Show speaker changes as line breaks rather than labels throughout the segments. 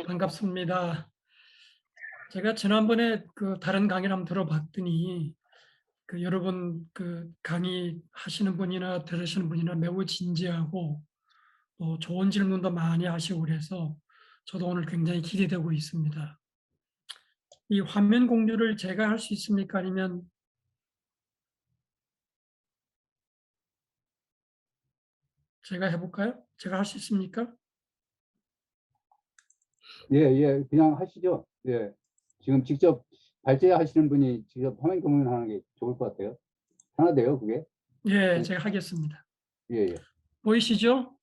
반갑습니다. 제가 지난번에 다른 강의를 한번 들어봤더니 여러분 강의 하시는 분이나 들으시는 분이나 매우 진지하고 또 좋은 질문도 많이 하시고 그래서 저도 오늘 굉장히 기대되고 있습니다. 이 화면 공유를 제가 할 수 있습니까? 아니면 제가 해볼까요? 제가 할 수 있습니까?
예, 예, 그냥 하시죠. 예. 지금 직접 발제하시는 분이 직접 화면 공유하는 게 좋을 것 같아요. 하나돼요, 그게?
예,
그,
제가 하겠습니다.
예, 예.
보이시죠?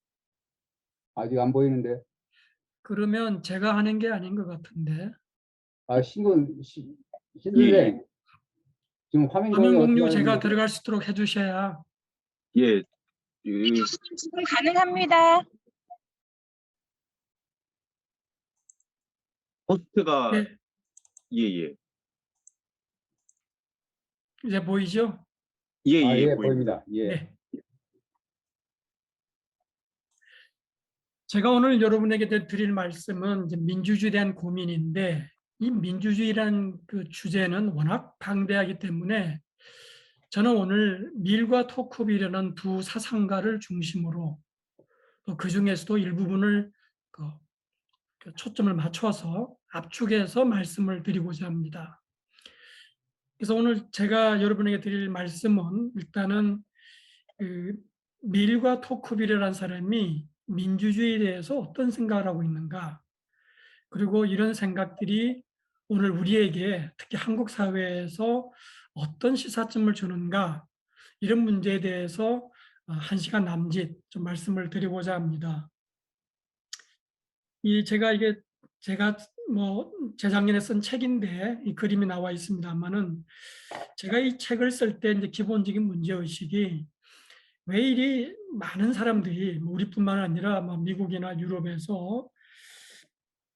아직 안 보이는데.
그러면 제가 하는 게 아닌 것 같은데.
아,
예, 예.
신선생, 지금 화면
화면
공유 어떻게
공유
하는
제가
거죠?
들어갈 수 있도록 해주셔야.
예,
지금 가능합니다.
호스트가,
예,
예, 예.
이제 보이죠?
예,
아,
예,
예,
보입니다.
보입니다. 예.
네. 제가 오늘 여러분에게 드릴 말씀은 이제 민주주의에 대한 고민인데, 이 민주주의라는 주제는 워낙 방대하기 때문에 저는 오늘 밀과 토크빌이라는 두 사상가를 중심으로 또 그 중에서도 일부분을 초점을 맞춰서 압축해서 말씀을 드리고자 합니다. 그래서 오늘 제가 여러분에게 드릴 말씀은 일단은 그 밀과 토크빌이라는 사람이 민주주의에 대해서 어떤 생각을 하고 있는가, 그리고 이런 생각들이 오늘 우리에게 특히 한국 사회에서 어떤 시사점을 주는가, 이런 문제에 대해서 1시간 남짓 좀 말씀을 드리고자 합니다. 제가 뭐 재작년에 쓴 책인데 이 그림이 나와 있습니다만은, 제가 이 책을 쓸 때 이제 기본적인 문제 의식이 왜 이리 많은 사람들이 뭐 우리뿐만 아니라 뭐 미국이나 유럽에서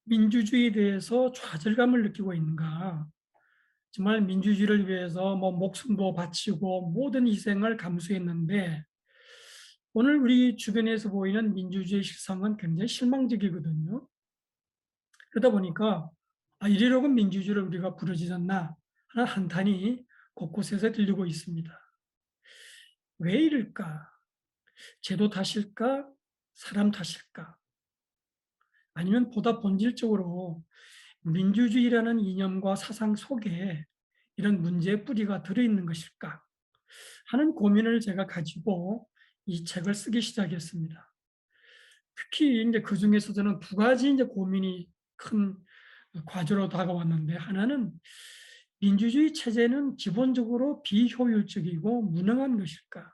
민주주의에 대해서 좌절감을 느끼고 있는가. 정말 민주주의를 위해서 뭐 목숨도 바치고 모든 희생을 감수했는데 오늘 우리 주변에서 보이는 민주주의 실상은 굉장히 실망적이거든요. 그러다 보니까 이리로고 민주주의를 우리가 부르짖었나 하는 한탄이 곳곳에서 들리고 있습니다. 왜 이럴까? 제도 탓일까? 사람 탓일까? 아니면 보다 본질적으로 민주주의라는 이념과 사상 속에 이런 문제의 뿌리가 들어있는 것일까 하는 고민을 제가 가지고 이 책을 쓰기 시작했습니다. 특히 이제 그 중에서 저는 두 가지 이제 고민이 큰 과제로 다가왔는데, 하나는 민주주의 체제는 기본적으로 비효율적이고 무능한 것일까?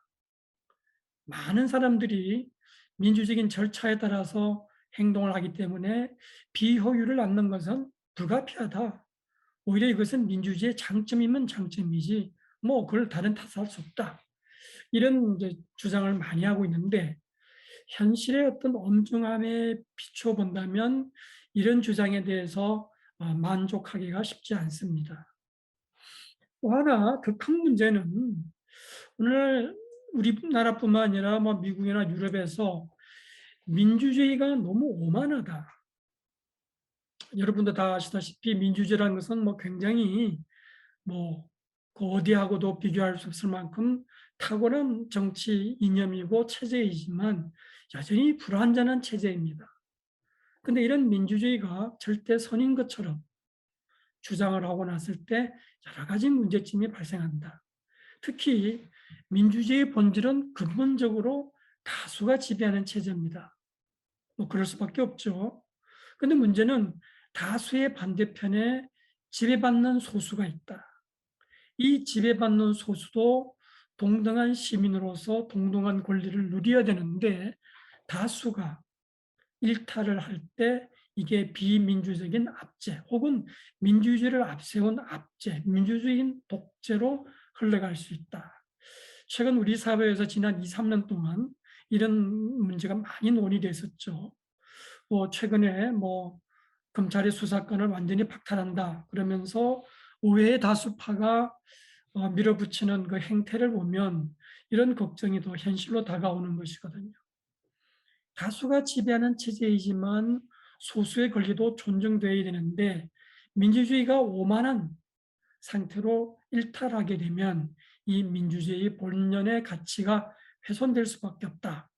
많은 사람들이 민주적인 절차에 따라서 행동을 하기 때문에 비효율을 낳는 것은 불가피하다. 오히려 이것은 민주주의의 장점이면 장점이지 뭐 그걸 다른 탓할 수 없다. 이런 이제 주장을 많이 하고 있는데, 현실의 어떤 엄중함에 비춰 본다면 이런 주장에 대해서 만족하기가 쉽지 않습니다. 또 하나 더 큰 문제는 오늘 우리나라뿐만 아니라 뭐 미국이나 유럽에서 민주주의가 너무 오만하다. 여러분도 다 아시다시피 민주주의라는 것은 뭐 굉장히 뭐 어디하고도 비교할 수 없을 만큼 탁월한 정치 이념이고 체제이지만 여전히 불완전한 체제입니다. 근데 이런 민주주의가 절대 선인 것처럼 주장을 하고 났을 때 여러 가지 문제점이 발생한다. 특히 민주주의의 본질은 근본적으로 다수가 지배하는 체제입니다. 뭐 그럴 수밖에 없죠. 근데 문제는 다수의 반대편에 지배받는 소수가 있다. 이 지배받는 소수도 동등한 시민으로서 동등한 권리를 누려야 되는데 다수가 일탈을 할 때 이게 비민주적인 압제 혹은 민주주의를 앞세운 압제, 민주주의인 독재로 흘러갈 수 있다. 최근 우리 사회에서 지난 2, 3년 동안 이런 문제가 많이 논의됐었죠. 최근에 뭐 검찰의 수사권을 완전히 박탈한다 그러면서 의회의 다수파가 밀어붙이는 그 행태를 보면 이런 걱정이 더 현실로 다가오는 것이거든요. 다수가 지배하는 체제이지만 소수의 권리도 존중되어야 되는데 민주주의가 오만한 상태로 일탈하게 되면 이 민주주의의 본연의 가치가 훼손될 수밖에 없다.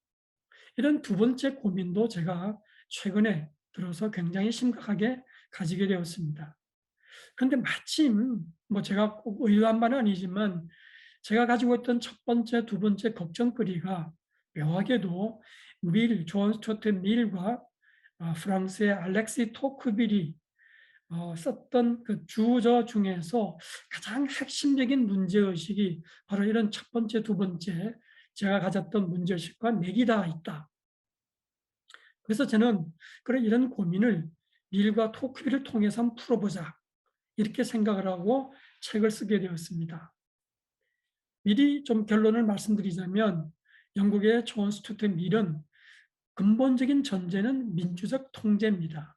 이런 두 번째 고민도 제가 최근에 들어서 굉장히 심각하게 가지게 되었습니다. 그런데 마침 제가 꼭 의도한 바는 아니지만 제가 가지고 있던 첫 번째, 두 번째 걱정거리가 묘하게도 존 스튜어트 밀과 프랑스의 알렉시 토크빌이 썼던 그 주저 중에서 가장 핵심적인 문제의식이 바로 이런 첫 번째, 두 번째 제가 가졌던 문제의식과 맥이 다 있다. 그래서 저는 이런 고민을 밀과 토크빌을 통해서 한번 풀어보자 이렇게 생각을 하고 책을 쓰게 되었습니다. 미리 좀 결론을 말씀드리자면 영국의 존 스튜어트 밀은 근본적인 전제는 민주적 통제입니다.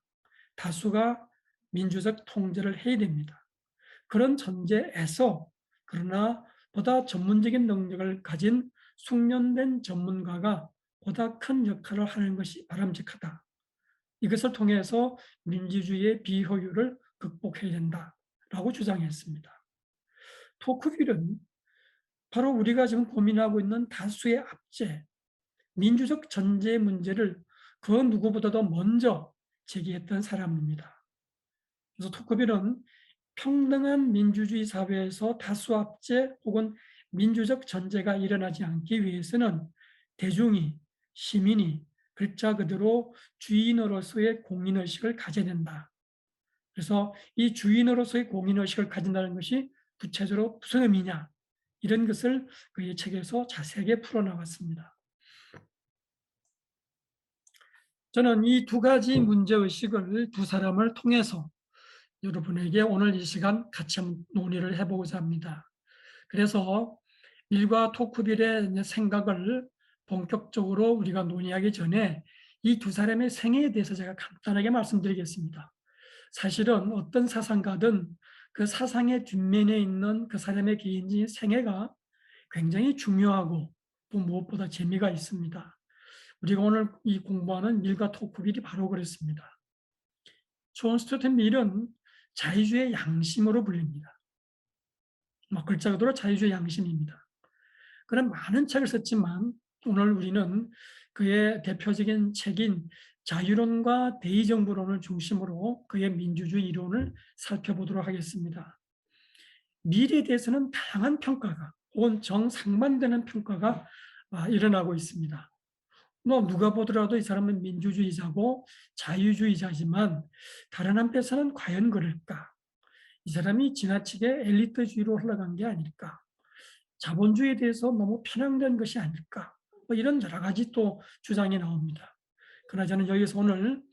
다수가 민주적 통제를 해야 됩니다. 그런 전제에서 그러나 보다 전문적인 능력을 가진 숙련된 전문가가 보다 큰 역할을 하는 것이 바람직하다. 이것을 통해서 민주주의의 비효율을 극복해야 된다라고 주장했습니다. 토크빌은 바로 우리가 지금 고민하고 있는 다수의 압제, 민주적 전제 문제를 그 누구보다도 먼저 제기했던 사람입니다. 그래서 토크빌은 평등한 민주주의 사회에서 다수 압제 혹은 민주적 전제가 일어나지 않기 위해서는 대중이, 시민이 글자 그대로 주인으로서의 공인의식을 가져야 된다. 그래서 이 주인으로서의 공인의식을 가진다는 것이 구체적으로 무슨 의미냐 이런 것을 그의 책에서 자세하게 풀어나갔습니다. 저는 이 두 가지 문제의식을 두 사람을 통해서 여러분에게 오늘 이 시간 같이 한번 논의를 해보고자 합니다. 그래서 밀과 토크빌의 생각을 본격적으로 우리가 논의하기 전에 이 두 사람의 생애에 대해서 제가 간단하게 말씀드리겠습니다. 사실은 어떤 사상가든 그 사상의 뒷면에 있는 그 사람의 개인적인 생애가 굉장히 중요하고 또 무엇보다 재미가 있습니다. 우리가 오늘 이 공부하는 밀과 토크빌이 바로 그랬습니다. 존 스튜어트 밀은 자유주의 양심으로 불립니다. 글자 그대로 자유주의 양심입니다. 그런 많은 책을 썼지만 오늘 우리는 그의 대표적인 책인 자유론과 대의정부론을 중심으로 그의 민주주의 이론을 살펴보도록 하겠습니다. 밀에 대해서는 다양한 평가가 혹은 정상반되는 평가가 일어나고 있습니다. 누가 보더라도 이 사람은 민주주의자고 자유주의자지만 다른 한편에서는 과연 그럴까? 이 사람이 지나치게 엘리트주의로 흘러간 게 아닐까? 자본주의에 대해서 너무 편향된 것이 아닐까? 이런 여러 가지 또 주장이 나옵니다. 그러나 저는 여기서 오늘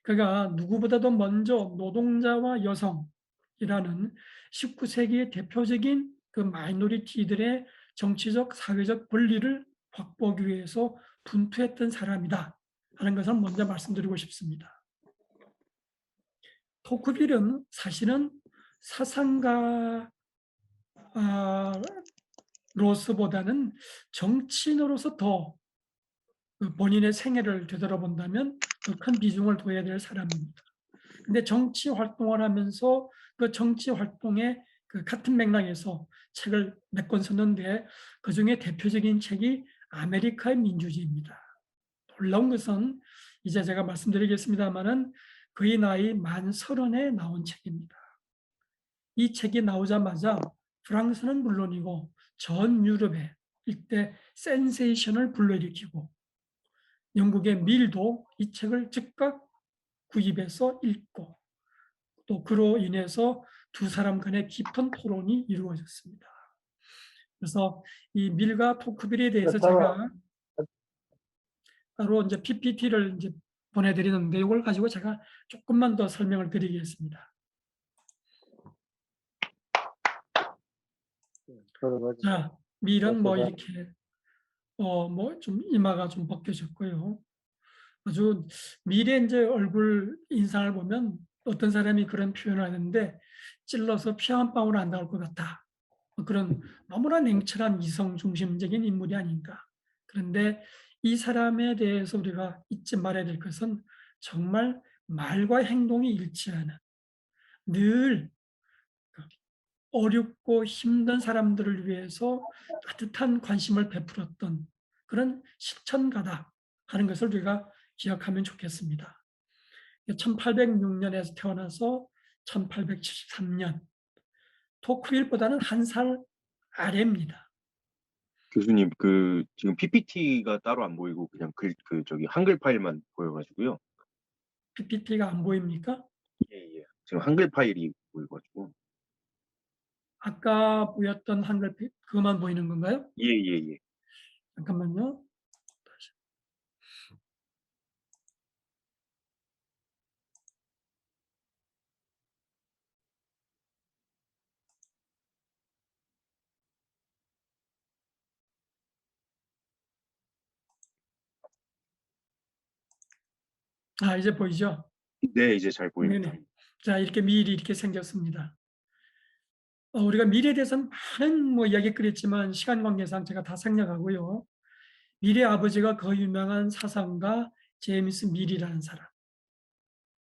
그가 누구보다도 먼저 노동자와 여성이라는 19세기의 대표적인 그 마이너리티들의 정치적, 사회적 권리를 확보하기 위해서 분투했던 사람이다 하는 것을 먼저 말씀드리고 싶습니다. 토크빌은 사실은 사상가로서보다는 정치인으로서 더 본인의 생애를 되돌아본다면 더 큰 비중을 둬야 될 사람입니다. 근데 정치 활동을 하면서 그 정치 활동의 그 같은 맥락에서 책을 몇 권 썼는데 그중에 대표적인 책이 아메리카의 민주주의입니다. 놀라운 것은 이제 제가 말씀드리겠습니다마는 그의 나이 만 30에 나온 책입니다. 이 책이 나오자마자 프랑스는 물론이고 전 유럽에 이때 센세이션을 불러일으키고 영국의 밀도 이 책을 즉각 구입해서 읽고 또 그로 인해서 두 사람 간의 깊은 토론이 이루어졌습니다. 그래서 이 밀과 토크빌에 대해서 제가 따로 이제 PPT를 이제 보내드리는데 이걸 가지고 제가 조금만 더 설명을 드리겠습니다. 자, 밀은 이렇게 좀 이마가 좀 벗겨졌고요. 아주 밀의 이제 얼굴 인상을 보면 어떤 사람이 그런 표현을 하는데 찔러서 피 한 방울 안 나올 것 같다. 그런 너무나 냉철한 이성 중심적인 인물이 아닌가. 그런데 이 사람에 대해서 우리가 잊지 말아야 될 것은 정말 말과 행동이 일치하는 늘 어렵고 힘든 사람들을 위해서 따뜻한 관심을 베풀었던 그런 실천가다 하는 것을 우리가 기억하면 좋겠습니다. 1806년에서 태어나서 1873년, 토크윌보다는 한 살 아래입니다.
교수님, 그 지금 PPT가 따로 안 보이고 그냥 저기 한글 파일만 보여가지고요.
PPT가 안 보입니까?
예. 지금 한글 파일이 보여가지고.
아까 보였던 한글 그것만 보이는 건가요?
예.
잠깐만요. 이제 보이죠?
네, 이제 잘 보입니다.
네네. 자, 이렇게 미일이 이렇게 생겼습니다. 우리가 미래에 대해서는 많은 이야기거리 있지만 시간 관계상 제가 다 생략하고요. 밀의 아버지가 그 유명한 사상가 제임스 밀이라는 사람.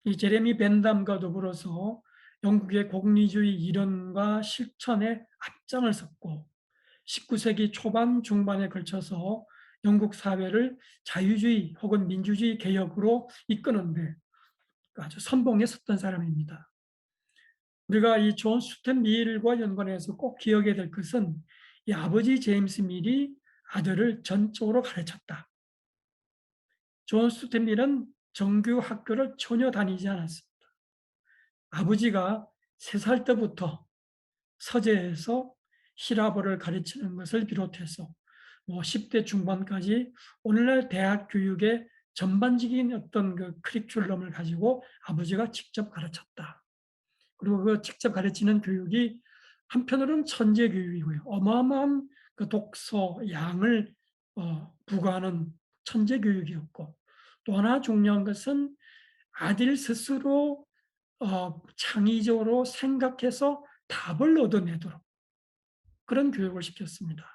이 제레미 벤담과 더불어서 영국의 공리주의 이론과 실천에 앞장을 섰고 19세기 초반 중반에 걸쳐서 영국 사회를 자유주의 혹은 민주주의 개혁으로 이끄는데 아주 선봉에 섰던 사람입니다. 우리가 이 존 스튜어트 밀과 연관해서 꼭 기억해야 될 것은 이 아버지 제임스 밀이 아들을 전적으로 가르쳤다. 존 스튜어트 밀은 정규 학교를 전혀 다니지 않았습니다. 아버지가 3살 때부터 서재에서 히라보를 가르치는 것을 비롯해서 10대 중반까지 오늘날 대학 교육의 전반적인 어떤 그 커리큘럼을 가지고 아버지가 직접 가르쳤다. 그리고 그 직접 가르치는 교육이 한편으로는 천재 교육이고요. 어마어마한 그 독서 양을 부과하는 천재 교육이었고 또 하나 중요한 것은 아들 스스로 창의적으로 생각해서 답을 얻어내도록 그런 교육을 시켰습니다.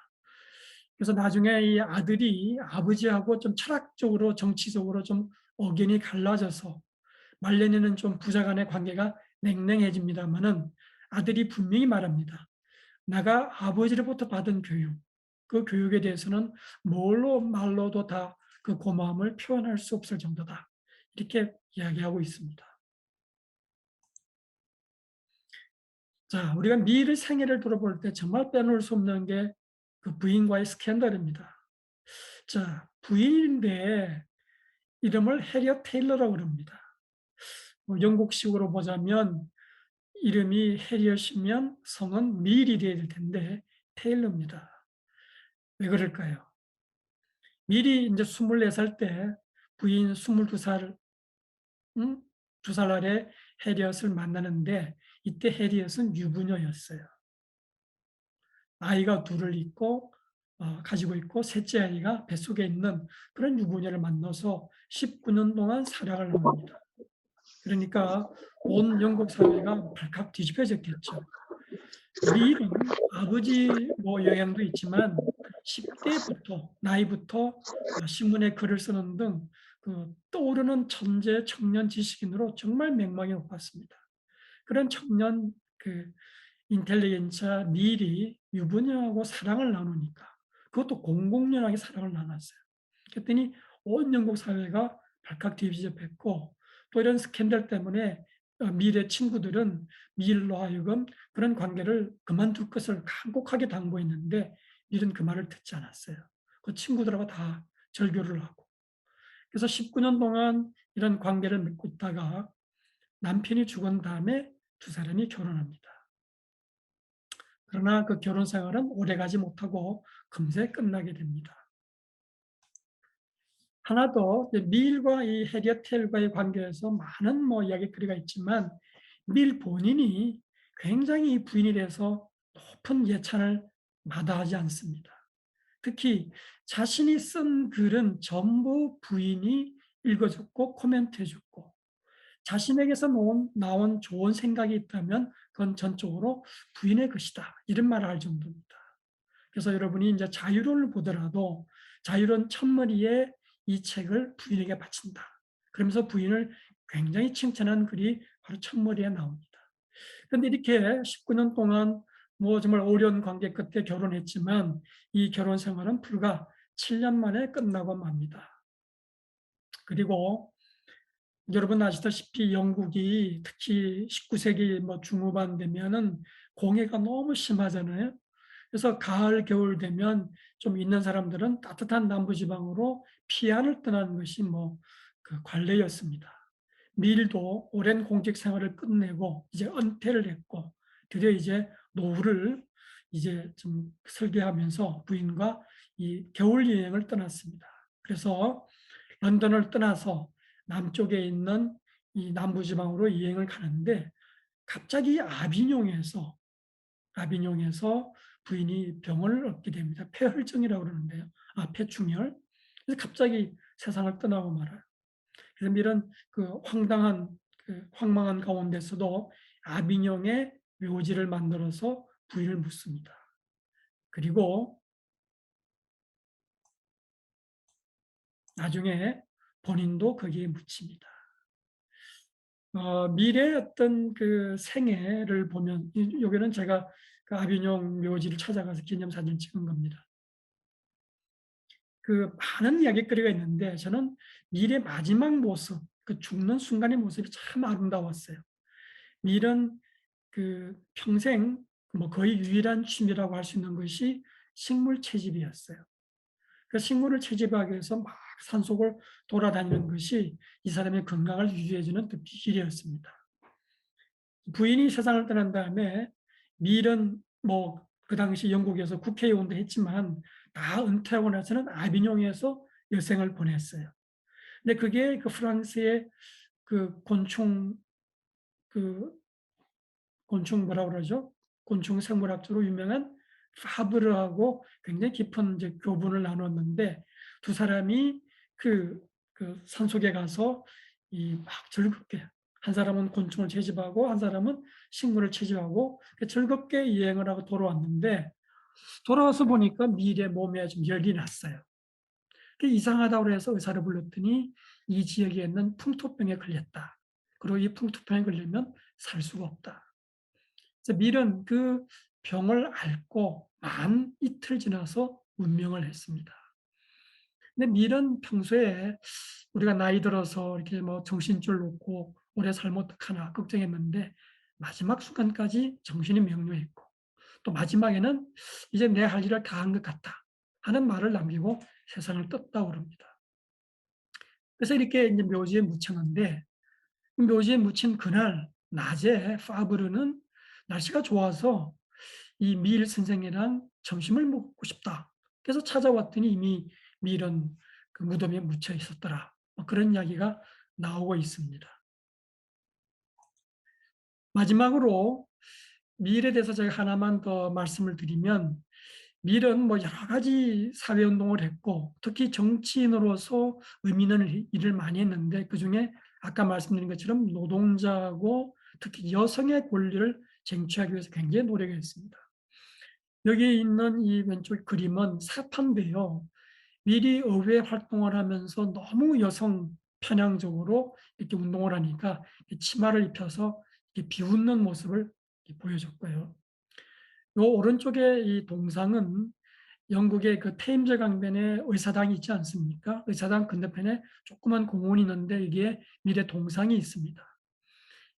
그래서 나중에 이 아들이 아버지하고 좀 철학적으로 정치적으로 좀 의견이 갈라져서 말년에는 좀 부자 간의 관계가 냉랭해집니다마는 아들이 분명히 말합니다. 내가 아버지로부터 받은 교육, 그 교육에 대해서는 말로도 다 그 고마움을 표현할 수 없을 정도다. 이렇게 이야기하고 있습니다. 자, 우리가 미일의 생애를 돌아볼 때 정말 빼놓을 수 없는 게 그 부인과의 스캔들입니다. 자, 부인인데 이름을 해리엇 테일러라고 그럽니다. 영국식으로 보자면 이름이 해리엇이면 성은 밀이 돼야 될 텐데 테일러입니다. 왜 그럴까요? 밀이 이제 24살 때 부인 22살, 2살 아래 해리엇을 만나는데 이때 해리엇은 유부녀였어요. 아이가 둘을 가지고 있고 셋째 아이가 뱃속에 있는 그런 유부녀를 만나서 19년 동안 사랑을 나눕니다. 그러니까 온 영국 사회가 발칵 뒤집혀졌겠죠. 밀은 아버지 영향도 있지만 10대부터 나이부터 신문에 글을 쓰는 등 그 떠오르는 천재 청년 지식인으로 정말 명망이 높았습니다. 그런 청년 인텔리겐차 밀이 유부녀하고 사랑을 나누니까 그것도 공공연하게 사랑을 나눴어요. 그랬더니 온 영국 사회가 발칵 뒤집혔고 또 이런 스캔들 때문에 밀의 친구들은 밀로 하여금 그런 관계를 그만둘 것을 간곡하게 당부했는데 밀은 그 말을 듣지 않았어요. 그 친구들하고 다 절교를 하고 그래서 19년 동안 이런 관계를 맺고 있다가 남편이 죽은 다음에 두 사람이 결혼합니다. 그러나 그 결혼 생활은 오래가지 못하고 금세 끝나게 됩니다. 하나 더 밀과 이 해리엇 텔과의 관계에서 많은 이야기거리가 있지만 밀 본인이 굉장히 부인에 대해서 높은 예찬을 마다하지 않습니다. 특히 자신이 쓴 글은 전부 부인이 읽어줬고 코멘트해줬고 자신에게서 나온 좋은 생각이 있다면 그건 전적으로 부인의 것이다. 이런 말을 할 정도입니다. 그래서 여러분이 이제 자유론을 보더라도 자유론 첫머리에 이 책을 부인에게 바친다. 그러면서 부인을 굉장히 칭찬한 글이 바로 첫머리에 나옵니다. 그런데 이렇게 19년 동안 뭐 정말 어려운 관계 끝에 결혼했지만 이 결혼 생활은 불과 7년 만에 끝나고 맙니다. 그리고 여러분 아시다시피 영국이 특히 19세기 뭐 중후반 되면은 공해가 너무 심하잖아요. 그래서 가을, 겨울 되면 좀 있는 사람들은 따뜻한 남부지방으로 피안을 떠나는 것이 뭐 그 관례였습니다. 밀도 오랜 공직 생활을 끝내고 이제 은퇴를 했고 드디어 이제 노후를 이제 좀 설계하면서 부인과 이 겨울 여행을 떠났습니다. 그래서 런던을 떠나서 남쪽에 있는 이 남부지방으로 여행을 가는데 갑자기 아비뇽에서 부인이 병을 얻게 됩니다. 폐혈증이라고 그러는데요. 폐충혈. 그래서 갑자기 세상을 떠나고 말아요. 그래서 이런 그 황망한 가운데서도 아비뇽의 묘지를 만들어서 부인을 묻습니다. 그리고 나중에 본인도 거기에 묻힙니다. 미래의 어떤 그 생애를 보면 여기는 제가 그 아비뇽 묘지를 찾아가서 기념사진을 찍은 겁니다. 그 많은 이야깃거리가 있는데 저는 밀의 마지막 모습, 그 죽는 순간의 모습이 참 아름다웠어요. 밀은 그 평생 뭐 거의 유일한 취미라고 할 수 있는 것이 식물 채집이었어요. 그 식물을 채집하기 위해서 막 산속을 돌아다니는 것이 이 사람의 건강을 유지해주는 그 비결이었습니다. 부인이 세상을 떠난 다음에 밀은 뭐 그 당시 영국에서 국회의원도 했지만 다 은퇴하고 나서는 아비뇽에서 여생을 보냈어요. 근데 그게 그 프랑스의 그 그 곤충 뭐라 그러죠? 곤충 생물학적으로 유명한 파브르하고 굉장히 깊은 이제 교분을 나눴는데 두 사람이 그 산속에 가서 이 막 즐겁게 한 사람은 곤충을 채집하고 한 사람은 식물을 채집하고 즐겁게 여행을 하고 돌아왔는데 돌아와서 보니까 밀의 몸에 좀 열이 났어요. 이상하다고 해서 의사를 불렀더니 이 지역에 있는 풍토병에 걸렸다. 그리고 이 풍토병에 걸리면 살 수가 없다. 그래서 밀은 그 병을 앓고 만 이틀 지나서 운명을 했습니다. 근데 밀은 평소에 우리가 나이 들어서 이렇게 뭐 정신줄 놓고 오래 살면 어떡하나 걱정했는데 마지막 순간까지 정신이 명료했고 또 마지막에는 이제 내 할 일을 다 한 것 같다 하는 말을 남기고 세상을 떴다고 합니다. 그래서 이렇게 이제 묘지에 묻혔는데 묘지에 묻힌 그날 낮에 파브르는 날씨가 좋아서 이 밀 선생이랑 점심을 먹고 싶다. 그래서 찾아왔더니 이미 밀은 그 무덤에 묻혀 있었더라. 뭐 그런 이야기가 나오고 있습니다. 마지막으로 밀에 대해서 제가 하나만 더 말씀을 드리면 밀은 뭐 여러 가지 사회운동을 했고 특히 정치인으로서 의미 있는 일을 많이 했는데 그중에 아까 말씀드린 것처럼 노동자하고 특히 여성의 권리를 쟁취하기 위해서 굉장히 노력했습니다. 여기 있는 이 왼쪽 그림은 사파인데요. 미리 의회 활동을 하면서 너무 여성 편향적으로 이렇게 운동을 하니까 치마를 입혀서 이렇게 비웃는 모습을 보여줬고요. 요 오른쪽에 이 동상은 영국의 그 테임즈 강변에 의사당이 있지 않습니까? 의사당 건너편에 조그만 공원이 있는데 여기에 미래 동상이 있습니다.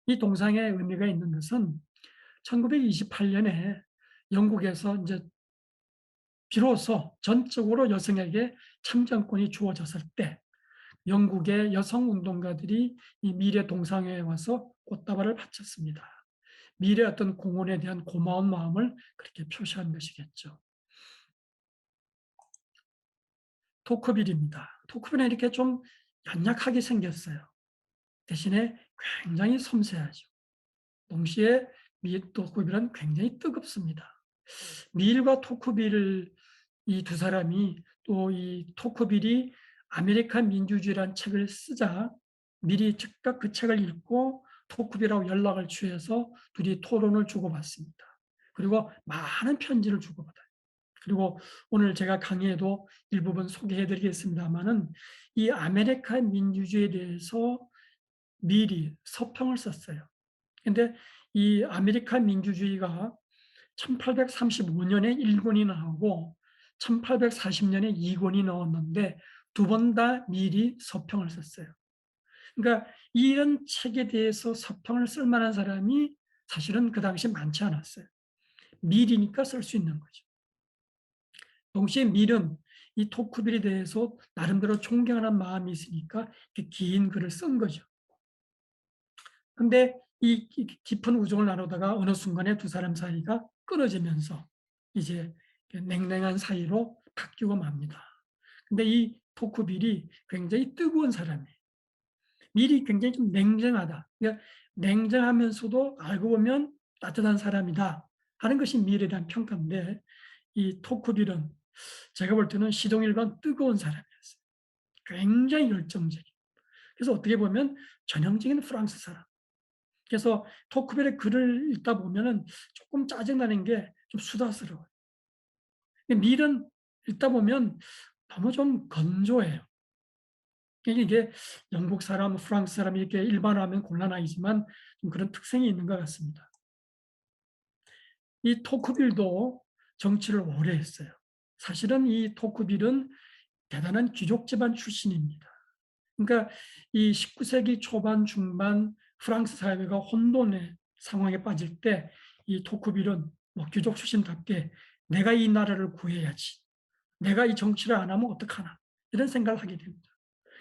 이 동상에 의미가 있는 것은 1928년에 영국에서 이제 비로소 전적으로 여성에게 참정권이 주어졌을 때 영국의 여성 운동가들이 이 미래 동상회에 와서 꽃다발을 바쳤습니다. 미래 어떤 공헌에 대한 고마운 마음을 그렇게 표시한 것이겠죠. 토크빌입니다. 토크빌은 이렇게 좀 연약하게 생겼어요. 대신에 굉장히 섬세하죠. 동시에 토크빌은 굉장히 뜨겁습니다. 밀과 토크빌 이 두 사람이 또 이 토크빌이 아메리칸 민주주의라는 책을 쓰자 밀이 즉각 그 책을 읽고 토크빌하고 연락을 취해서 둘이 토론을 주고받습니다. 그리고 많은 편지를 주고받아요. 그리고 오늘 제가 강의에도 일부분 소개해 드리겠습니다마는 이 아메리칸 민주주의에 대해서 밀이 서평을 썼어요. 근데 이 아메리칸 민주주의가 1835년에 1권이 나오고 1840년에 2권이 나왔는데 두 번 다 밀이 서평을 썼어요. 그러니까 이런 책에 대해서 서평을 쓸 만한 사람이 사실은 그 당시 많지 않았어요. 밀이니까 쓸 수 있는 거죠. 동시에 밀은 이 토크빌에 대해서 나름대로 존경하는 마음이 있으니까 이렇게 긴 글을 쓴 거죠. 근데 이 깊은 우정을 나누다가 어느 순간에 두 사람 사이가 끊어지면서 이제 냉랭한 사이로 바뀌고 맙니다. 근데 이 토크빌이 굉장히 뜨거운 사람이에요. 밀이 굉장히 좀 냉정하다. 그러니까 냉정하면서도 알고 보면 따뜻한 사람이다 하는 것이 밀에 대한 평가인데 이 토크빌은 제가 볼 때는 시동일관 뜨거운 사람이었어요. 굉장히 열정적이고. 그래서 어떻게 보면 전형적인 프랑스 사람. 그래서 토크벨의 글을 읽다 보면은 조금 짜증나는 게 좀 수다스러워요. 밀은 읽다 보면 너무 좀 건조해요. 이게 영국 사람, 프랑스 사람 이렇게 일반화하면 곤란하지만 좀 그런 특성이 있는 것 같습니다. 이 토크빌도 정치를 오래 했어요. 사실은 이 토크빌은 대단한 귀족 집안 출신입니다. 그러니까 이 19세기 초반 중반 프랑스 사회가 혼돈의 상황에 빠질 때 이 토크빌은 뭐 귀족 출신답게 내가 이 나라를 구해야지. 내가 이 정치를 안 하면 어떡하나. 이런 생각을 하게 됩니다.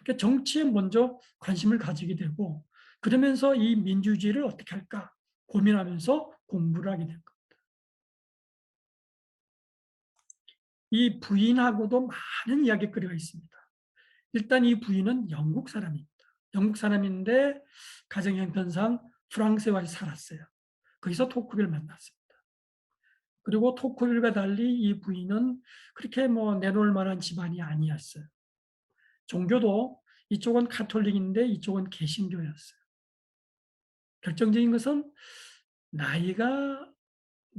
그러니까 정치에 먼저 관심을 가지게 되고 그러면서 이 민주주의를 어떻게 할까 고민하면서 공부를 하게 된 겁니다. 이 부인하고도 많은 이야기거리가 있습니다. 일단 이 부인은 영국 사람입니다. 영국 사람인데 가정 형편상 프랑스에 와서 살았어요. 거기서 토크빌을 만났습니다. 그리고 토크빌과 달리 이 부인은 그렇게 뭐 내놓을 만한 집안이 아니었어요. 종교도 이쪽은 카톨릭인데 이쪽은 개신교였어요. 결정적인 것은 나이가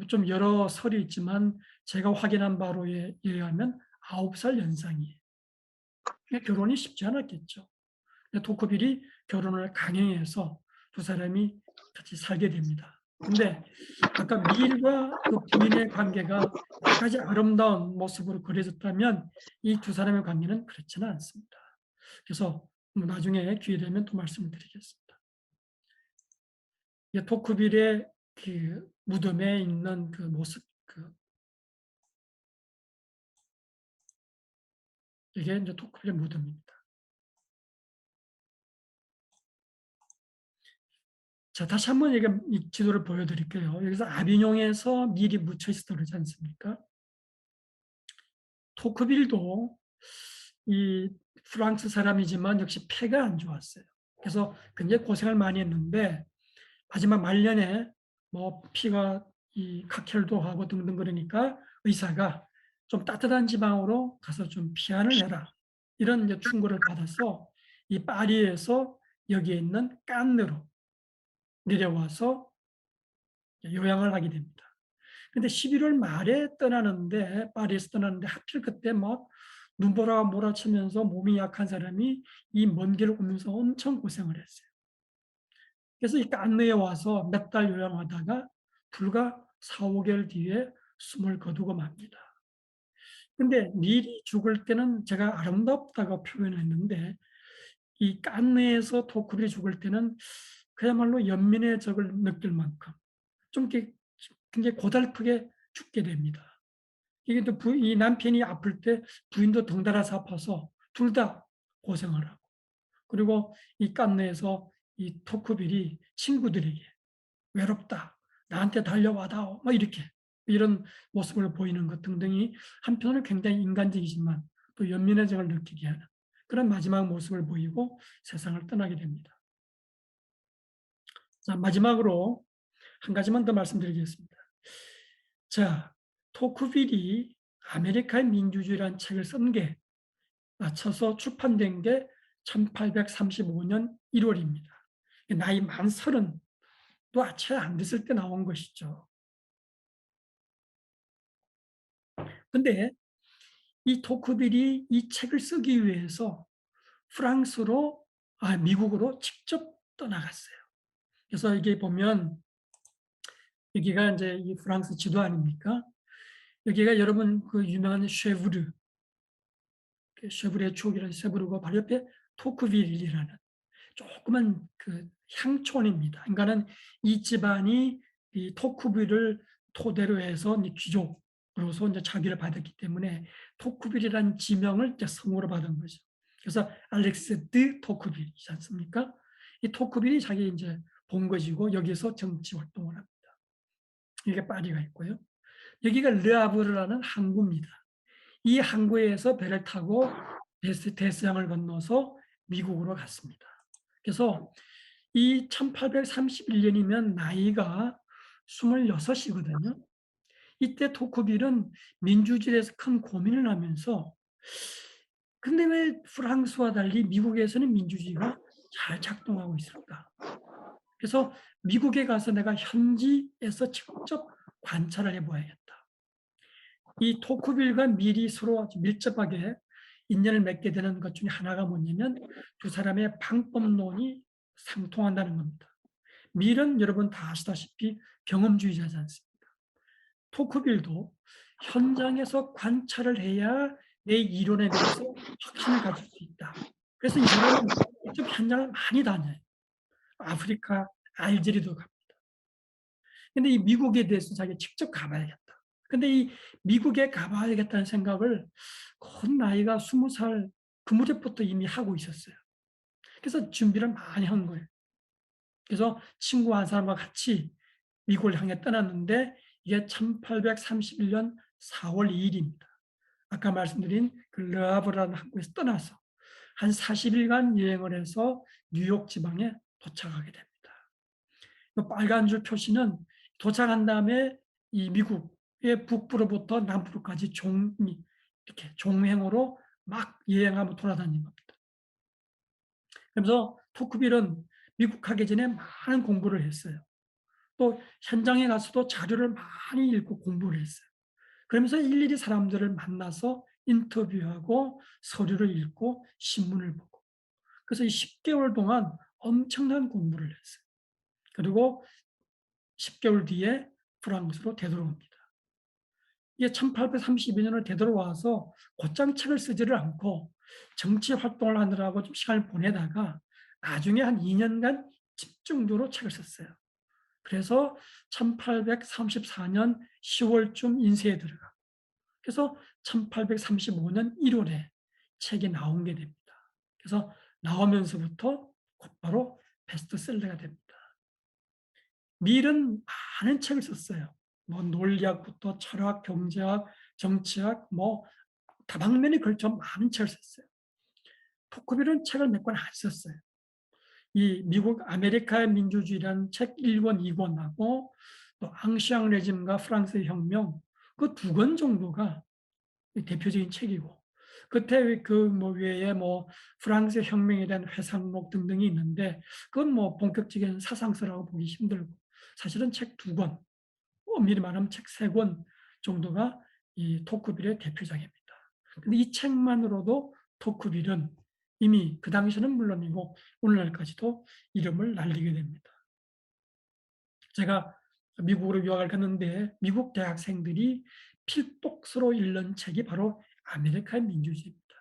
좀 여러 설이 있지만 제가 확인한 바로에 의하면 9살 연상이에요. 결혼이 쉽지 않았겠죠. 토크빌이 결혼을 강행해서 두 사람이 같이 살게 됩니다. 근데 아까 밀과 그 부인의 관계가 여러 가지 아름다운 모습으로 그려졌다면 이 두 사람의 관계는 그렇지는 않습니다. 그래서 나중에 기회 되면 또 말씀을 드리겠습니다. 토크빌의 그 무덤에 있는 그 모습, 이게 이제 토크빌의 무덤입니다. 자, 다시 한번 이 지도를 보여드릴게요. 여기서 아비뇽에서 밀이 묻혀 있어 그러지 않습니까? 토크빌도 이 프랑스 사람이지만 역시 폐가 안 좋았어요. 그래서 굉장히 고생을 많이 했는데 마지막 말년에 뭐 피가 이 각혈도 하고 등등 그러니까 의사가 좀 따뜻한 지방으로 가서 좀 피안을 해라. 이런 이제 충고를 받아서 이 파리에서 여기에 있는 깐느로 내려와서 요양을 하게 됩니다. 근데 11월 말에 떠나는데 파리에서 떠나는데 하필 그때 막 눈보라가 몰아치면서 몸이 약한 사람이 이 먼 길을 오면서 엄청 고생을 했어요. 그래서 이 깐느에 와서 몇 달 요양하다가 불과 4, 5개월 뒤에 숨을 거두고 맙니다. 근데 미리 죽을 때는 제가 아름답다고 표현했는데 이 깐느에서 토크빌이 죽을 때는 그야말로 연민의 적을 느낄 만큼 좀 이렇게 굉장히 고달프게 죽게 됩니다. 이게 또 이 남편이 아플 때 부인도 덩달아서 아파서 둘 다 고생을 하고 그리고 이 깐느에서 이 토크빌이 친구들에게 외롭다 나한테 달려와다오 막 이렇게 이런 모습을 보이는 것 등등이 한편으로 굉장히 인간적이지만 또 연민의 정을 느끼게 하는 그런 마지막 모습을 보이고 세상을 떠나게 됩니다. 자, 마지막으로 한 가지만 더 말씀드리겠습니다. 자, 토크빌이 아메리카의 민주주의라는 책을 쓴 게 맞춰서 출판된 게 1835년 1월입니다. 나이 만 30도 채 안 됐을 때 나온 것이죠. 근데 이 토크빌이 이 책을 쓰기 위해서 미국으로 직접 떠나갔어요. 그래서 이게 보면 여기가 이제 이 프랑스 지도 아닙니까? 여기가 여러분 그 유명한 쉐브르, 쉐브르의 추억이라는 쉐브르가 바로 옆에 토크빌이라는 조그만 그 향촌입니다. 그러니까는 이 집안이 이 토크빌을 토대로 해서 이제 귀족으로서 이제 자기를 받았기 때문에 토크빌이라는 지명을 이제 성으로 받은 거죠. 그래서 알렉스 드 토크빌이지 않습니까? 이 토크빌이 자기 이제 본거지고 여기서 정치 활동을 합니다. 이게 파리가 있고요. 여기가 르아브르라는 항구입니다. 이 항구에서 배를 타고 대서양을 건너서 미국으로 갔습니다. 그래서 이 1831년이면 나이가 26이거든요. 이때 토크빌은 민주주의에서 큰 고민을 하면서 근데 왜 프랑스와 달리 미국에서는 민주주의가 잘 작동하고 있을까? 그래서 미국에 가서 내가 현지에서 직접 관찰을 해봐야겠다. 이 토크빌과 밀이 서로 아주 밀접하게 인연을 맺게 되는 것 중에 하나가 뭐냐면 두 사람의 방법론이 상통한다는 겁니다. 밀은 여러분 다 아시다시피 경험주의자지 않습니까? 토크빌도 현장에서 관찰을 해야 내 이론에 대해서 확신을 가질 수 있다. 그래서 이 사람은 직접 현장을 많이 다녀요. 아프리카, 알제리도 갑니다. 근데 이 미국에 대해서 자기가 직접 가봐야겠다. 근데 이 미국에 가봐야겠다는 생각을 곧 나이가 20살 그 무렵부터 이미 하고 있었어요. 그래서 준비를 많이 한 거예요. 그래서 친구 한 사람과 같이 미국을 향해 떠났는데 이게 1831년 4월 2일입니다. 아까 말씀드린 그 르하브라는 항구에서 떠나서 한 40일간 여행을 해서 뉴욕 지방에 도착하게 됩니다. 그 빨간 줄 표시는 도착한 다음에 이 미국의 북부로부터 남부로까지 이렇게 종행으로 막 여행하며 돌아다닌 겁니다. 그래서 토크빌은 미국 가기 전에 많은 공부를 했어요. 또 현장에 가서도 자료를 많이 읽고 공부를 했어요. 그러면서 일일이 사람들을 만나서 인터뷰하고 서류를 읽고 신문을 보고 그래서 이 10개월 동안 엄청난 공부를 했어요. 그리고 10개월 뒤에 프랑스로 되돌아옵니다. 이게 1832년을 되돌아와서 곧장 책을 쓰지를 않고 정치 활동을 하느라고 좀 시간을 보내다가 나중에 한 2년간 집중적으로 책을 썼어요. 그래서 1834년 10월쯤 인쇄에 들어가. 그래서 1835년 1월에 책이 나온 게 됩니다. 그래서 나오면서부터 곧바로 베스트셀러가 됩니다. 밀은 많은 책을 썼어요. 뭐 논리학부터 철학, 경제학, 정치학, 뭐 다방면에 걸쳐 많은 책을 썼어요. 토크빌은 책을 몇 권 안 썼어요. 이 미국 아메리카의 민주주의라는 책 1권, 2권하고 또 앙시앙 레짐과 프랑스의 혁명 그 2권 정도가 대표적인 책이고 그때 그 뭐 외에 뭐 프랑스 혁명에 대한 회상록 등등이 있는데 그건 뭐 본격적인 사상서라고 보기 힘들고 사실은 책 2권, 엄밀히 말하면 책 3권 정도가 이 토크빌의 대표작입니다. 근데 이 책만으로도 토크빌은 이미 그 당시는 물론이고 오늘날까지도 이름을 날리게 됩니다. 제가 미국으로 유학을 갔는데 미국 대학생들이 필독서로 읽는 책이 바로 아메리카의 민주주의입니다.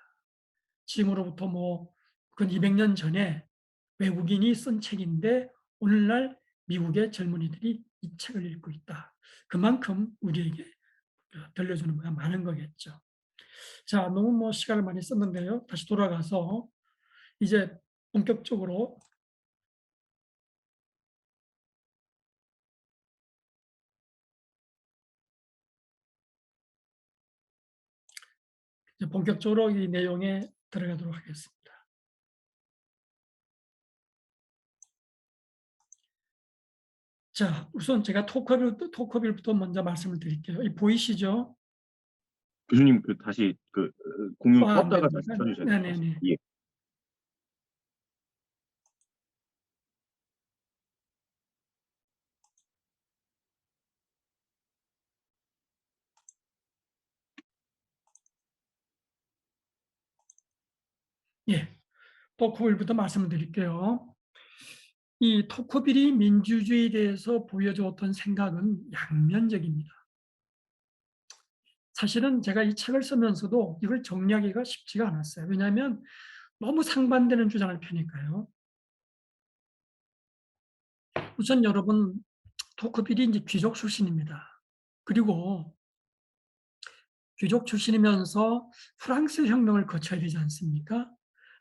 지금으로부터 근 200년 전에 외국인이 쓴 책인데 오늘날 미국의 젊은이들이 이 책을 읽고 있다. 그만큼 우리에게 들려주는 바가 많은 거겠죠. 자, 너무 시간을 많이 썼는데요. 다시 돌아가서 이제 본격적으로 이 내용에 들어가도록 하겠습니다. 자, 우선 제가 토커빌부터 먼저 말씀을 드릴게요. 이 보이시죠?
교수님 그 다시 그 공유
안
껐다가
됩니다.
다시 켜주셔야 될 것 같습니다.
네네네.
예.
예. 토커빌부터 말씀을 드릴게요. 이 토크빌이 민주주의에 대해서 보여주었던 생각은 양면적입니다. 사실은 제가 이 책을 쓰면서도 이걸 정리하기가 쉽지가 않았어요. 왜냐하면 너무 상반되는 주장을 펴니까요. 우선 여러분, 토크빌이 이제 귀족 출신입니다. 그리고 귀족 출신이면서 프랑스 혁명을 거쳐야 되지 않습니까?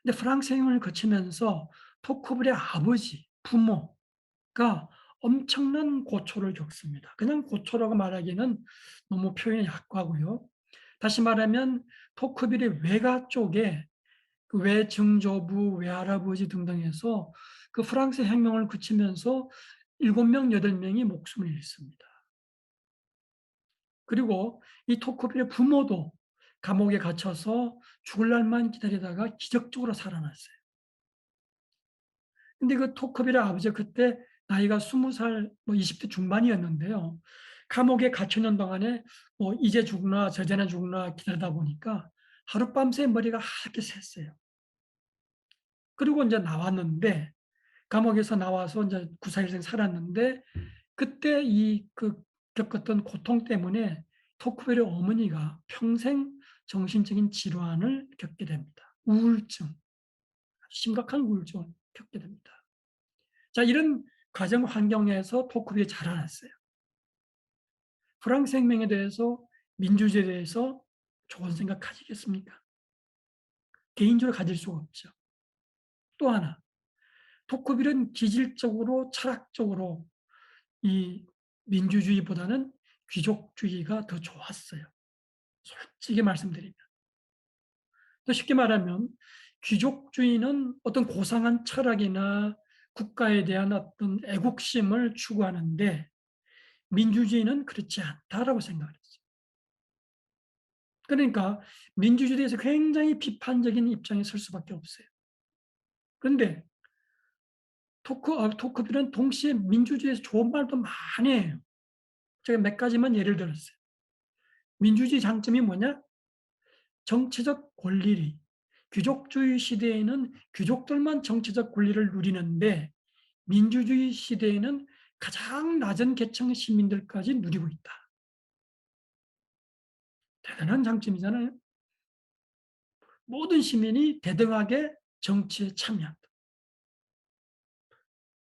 근데 프랑스 혁명을 거치면서 토크빌의 아버지, 부모가 엄청난 고초를 겪습니다. 그냥 고초라고 말하기는 너무 표현이 약하고요. 다시 말하면 토크빌의 외가 쪽에 그 외증조부, 외할아버지 등등해서 그 프랑스 혁명을 거치면서 7명, 8명이 목숨을 잃습니다. 그리고 이 토크빌의 부모도 감옥에 갇혀서 죽을 날만 기다리다가 기적적으로 살아났어요. 근데 그 토크빌의 아버지가 그때 나이가 20살, 뭐 20대 중반이었는데요. 감옥에 갇혀 있는 동안에 뭐 이제 죽나 저제나 죽나 기다리다 보니까 하룻밤새 머리가 하얗게 샜어요. 그리고 이제 나왔는데 감옥에서 나와서 이제 구사일생 살았는데 그때 겪었던 고통 때문에 토크벨의 어머니가 평생 정신적인 질환을 겪게 됩니다. 우울증, 심각한 우울증을 겪게 됩니다. 자, 이런 가정 환경에서 토크벨이 자라났어요. 프랑스 혁명에 대해서, 민주주의에 대해서 좋은 생각 가지겠습니까? 개인적으로 가질 수가 없죠. 또 하나, 토크빌은 기질적으로 철학적으로 이 민주주의보다는 귀족주의가 더 좋았어요. 솔직히 말씀드리면. 또 쉽게 말하면 귀족주의는 어떤 고상한 철학이나 국가에 대한 어떤 애국심을 추구하는데 민주주의는 그렇지 않다라고 생각을 했어요. 그러니까 민주주의에 대해서 굉장히 비판적인 입장에 설 수밖에 없어요. 그런데 토크빌은 동시에 민주주의에서 좋은 말도 많이 해요. 제가 몇 가지만 예를 들었어요. 민주주의 장점이 뭐냐? 정치적 권리. 귀족주의 시대에는 귀족들만 정치적 권리를 누리는데 민주주의 시대에는 가장 낮은 계층의 시민들까지 누리고 있다. 대단한 장점이잖아요. 모든 시민이 대등하게 정치에 참여한다.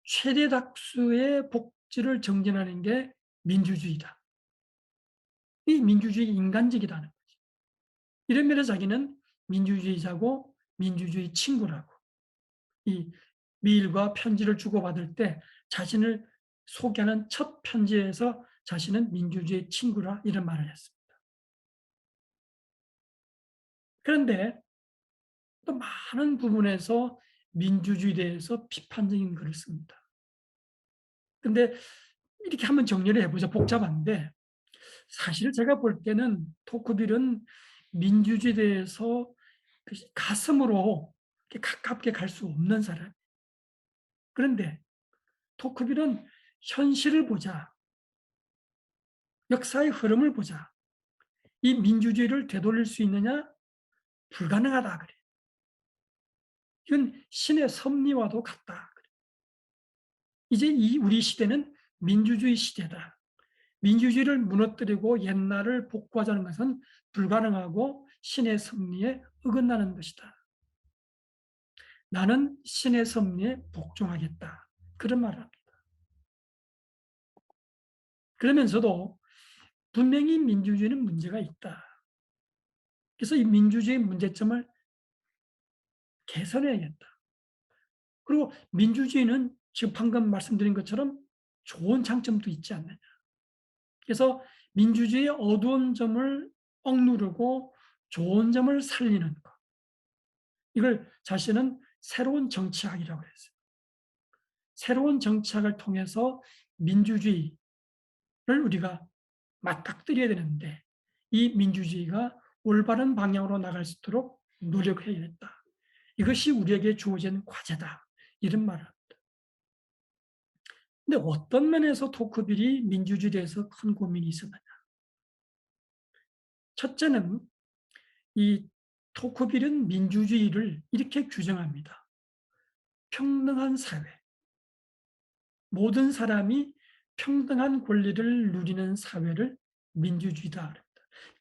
최대 다수의 복지를 정진하는 게 민주주의다. 이 민주주의 인간적이라는 거지. 이런 면에서 자기는 민주주의자고 민주주의 친구라고. 이 메일과 편지를 주고받을 때 자신을 소개하는 첫 편지에서 자신은 민주주의 친구라 이런 말을 했습니다. 그런데 또 많은 부분에서 민주주의에 대해서 비판적인 글을 씁니다. 근데 이렇게 한번 정리를 해보자. 복잡한데 사실 제가 볼 때는 토크빌은 민주주의에 대해서 가슴으로 가깝게 갈 수 없는 사람. 그런데 토크빌은 현실을 보자. 역사의 흐름을 보자. 이 민주주의를 되돌릴 수 있느냐? 불가능하다 그래. 이건 신의 섭리와도 같다. 그래. 이제 이 우리 시대는 민주주의 시대다. 민주주의를 무너뜨리고 옛날을 복구하자는 것은 불가능하고 신의 섭리에 어긋나는 것이다. 나는 신의 섭리에 복종하겠다. 그런 말을 합니다. 그러면서도 분명히 민주주의는 문제가 있다. 그래서 이 민주주의 문제점을 개선해야겠다. 그리고 민주주의는 지금 방금 말씀드린 것처럼 좋은 장점도 있지 않느냐. 그래서 민주주의의 어두운 점을 억누르고 좋은 점을 살리는 것. 이걸 자신은 새로운 정치학이라고 했어요. 새로운 정치학을 통해서 민주주의를 우리가 맞닥뜨려야 되는데 이 민주주의가 올바른 방향으로 나갈 수 있도록 노력해야겠다. 이것이 우리에게 주어진 과제다. 이런 말을 합니다. 근데 어떤 면에서 토크빌이 민주주의에 대해서 큰 고민이 있었느냐. 첫째는 이 토크빌은 민주주의를 이렇게 규정합니다. 평등한 사회, 모든 사람이 평등한 권리를 누리는 사회를 민주주의다 그럽니다.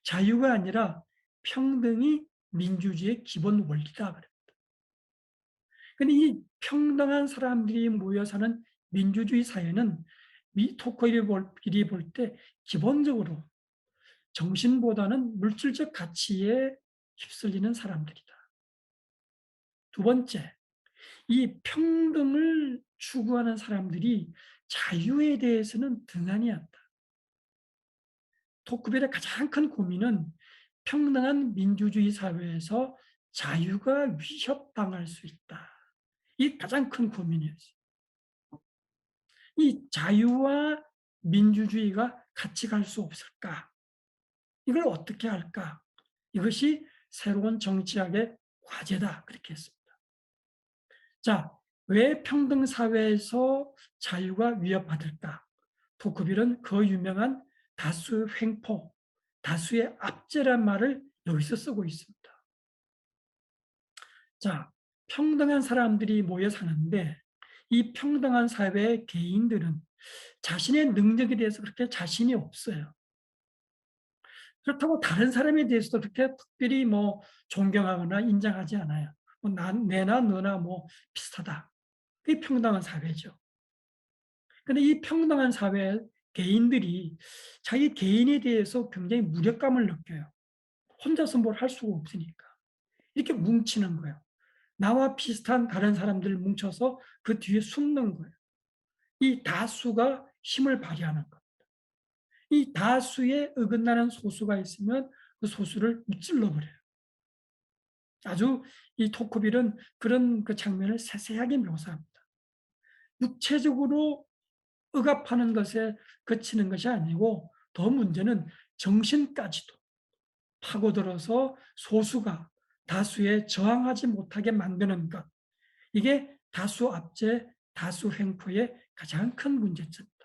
자유가 아니라 평등이 민주주의의 기본 원리다 그래요. 근데 이 평등한 사람들이 모여 사는 민주주의 사회는 토커일이 볼 때 기본적으로 정신보다는 물질적 가치에 휩쓸리는 사람들이다. 두 번째, 이 평등을 추구하는 사람들이 자유에 대해서는 등한히 한다. 토크벨의 가장 큰 고민은 평등한 민주주의 사회에서 자유가 위협당할 수 있다. 이 가장 큰 고민이었어요. 이 자유와 민주주의가 같이 갈 수 없을까? 이걸 어떻게 할까? 이것이 새로운 정치학의 과제다. 그렇게 했습니다. 자, 왜 평등 사회에서 자유가 위협받을까? 토크빌은 그 유명한 다수 횡포, 다수의 압제란 말을 여기서 쓰고 있습니다. 자, 평등한 사람들이 모여 사는데 이 평등한 사회의 개인들은 자신의 능력에 대해서 그렇게 자신이 없어요. 그렇다고 다른 사람에 대해서도 그렇게 특별히 뭐 존경하거나 인정하지 않아요. 뭐 내나 너나 뭐 비슷하다. 그게 평등한 사회죠. 근데 이 평등한 사회 개인들이 자기 개인에 대해서 굉장히 무력감을 느껴요. 혼자서 뭘 할 수가 없으니까. 이렇게 뭉치는 거예요. 나와 비슷한 다른 사람들을 뭉쳐서 그 뒤에 숨는 거예요. 이 다수가 힘을 발휘하는 것. 이 다수에 어긋나는 소수가 있으면 그 소수를 무찔러 버려요. 아주 이 토크빌은 그런 그 장면을 세세하게 묘사합니다. 육체적으로 억압하는 것에 그치는 것이 아니고 더 문제는 정신까지도 파고들어서 소수가 다수에 저항하지 못하게 만드는 것. 이게 다수 압제, 다수 횡포의 가장 큰 문제점입니다.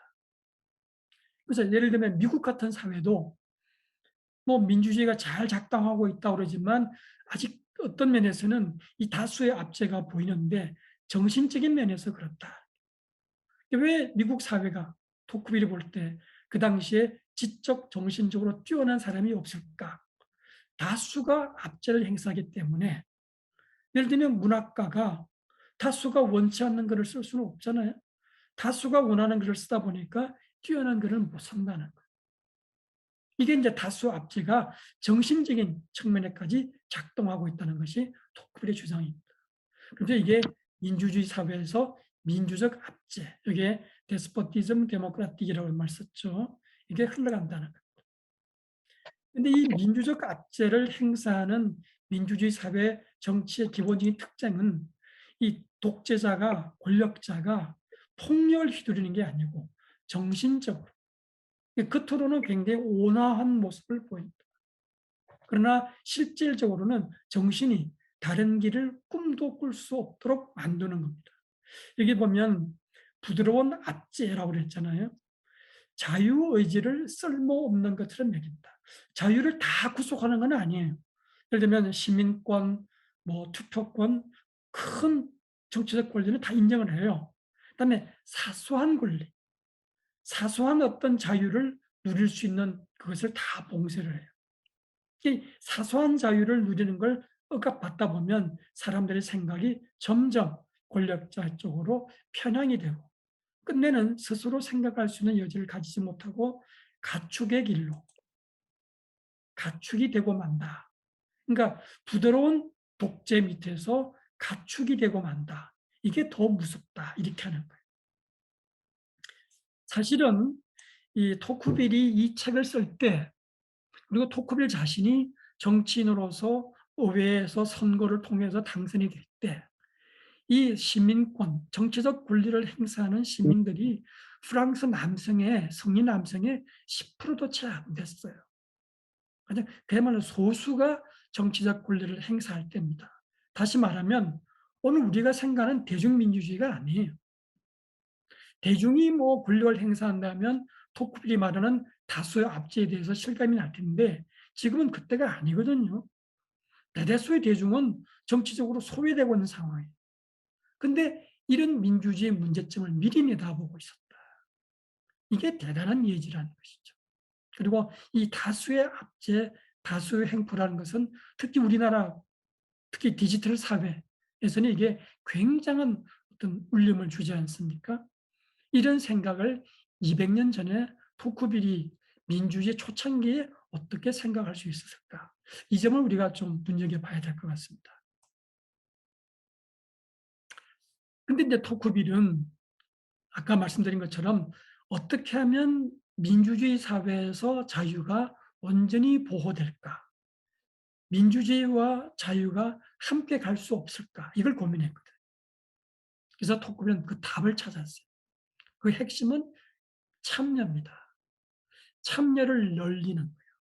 그래서 예를 들면 미국 같은 사회도 뭐 민주주의가 잘 작동하고 있다고 그러지만 아직 어떤 면에서는 이 다수의 압제가 보이는데 정신적인 면에서 그렇다. 왜 미국 사회가 토크빌이 볼 때 그 당시에 지적 정신적으로 뛰어난 사람이 없을까? 다수가 압제를 행사하기 때문에 예를 들면 문학가가 다수가 원치 않는 글을 쓸 수는 없잖아요. 다수가 원하는 글을 쓰다 보니까 뛰어난 글을 못 쓴다는 거예요. 이게 이제 다수 압제가 정신적인 측면에까지 작동하고 있다는 것이 토크빌의 주장입니다. 그래서 이게 민주주의 사회에서 민주적 압제, 이게 데스포티즘 데모크라틱이라고 말 썼죠. 이게 흘러간다는 거예요. 근데 이 민주적 압제를 행사하는 민주주의 사회 정치의 기본적인 특징은 이 독재자가 권력자가 폭력을 휘두르는 게 아니고 정신적으로 겉으로는 굉장히 온화한 모습을 보입니다. 그러나 실질적으로는 정신이 다른 길을 꿈도 꿀 수 없도록 만드는 겁니다. 여기 보면 부드러운 압제라고 그랬잖아요. 자유의지를 쓸모없는 것처럼 여긴다. 자유를 다 구속하는 건 아니에요. 예를 들면 시민권, 뭐 투표권, 큰 정치적 권리는 다 인정을 해요. 그다음에 사소한 권리, 사소한 어떤 자유를 누릴 수 있는 그것을 다 봉쇄를 해요. 이 사소한 자유를 누리는 걸 억압받다 보면 사람들의 생각이 점점 권력자 쪽으로 편향이 되고 끝내는 스스로 생각할 수 있는 여지를 가지지 못하고 가축의 길로 가축이 되고 만다. 그러니까 부드러운 독재 밑에서 가축이 되고 만다. 이게 더 무섭다. 이렇게 하는 거예요. 사실은 이 토크빌이 이 책을 쓸 때 그리고 토크빌 자신이 정치인으로서 의회에서 선거를 통해서 당선이 될 때 이 시민권, 정치적 권리를 행사하는 시민들이 프랑스 남성의 성인 남성의 10%도 채 안 됐어요. 그야말로 소수가 정치적 권리를 행사할 때입니다. 다시 말하면 오늘 우리가 생각하는 대중민주주의가 아니에요. 대중이 뭐 권력을 행사한다면 토크빌이 말하는 다수의 압제에 대해서 실감이 날 텐데 지금은 그때가 아니거든요. 대다수의 대중은 정치적으로 소외되고 있는 상황이에요. 근데 이런 민주주의 문제점을 미리 내다보고 있었다. 이게 대단한 예지라는 것이죠. 그리고 이 다수의 압제, 다수의 횡포라는 것은 특히 우리나라, 특히 디지털 사회에서는 이게 굉장한 어떤 울림을 주지 않습니까? 이런 생각을 200년 전에 토크빌이 민주주의 초창기에 어떻게 생각할 수 있었을까? 이 점을 우리가 좀 눈여겨봐야 될 것 같습니다. 근데 이제 토크빌은 아까 말씀드린 것처럼 어떻게 하면 민주주의 사회에서 자유가 온전히 보호될까? 민주주의와 자유가 함께 갈 수 없을까? 이걸 고민했거든요. 그래서 토크빌은 그 답을 찾았어요. 그 핵심은 참여입니다. 참여를 열리는 거예요.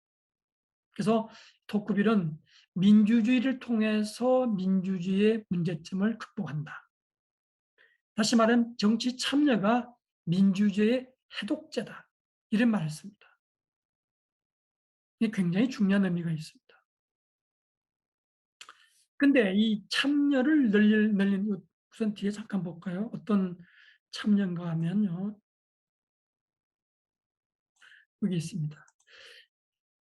그래서 토크빌은 민주주의를 통해서 민주주의의 문제점을 극복한다. 다시 말하면 정치 참여가 민주주의의 해독제다. 이런 말을 했습니다. 이게 굉장히 중요한 의미가 있습니다. 근데 이 참여를 늘리는 우선 뒤에 잠깐 볼까요? 어떤 참여인가 하면요. 여기 있습니다.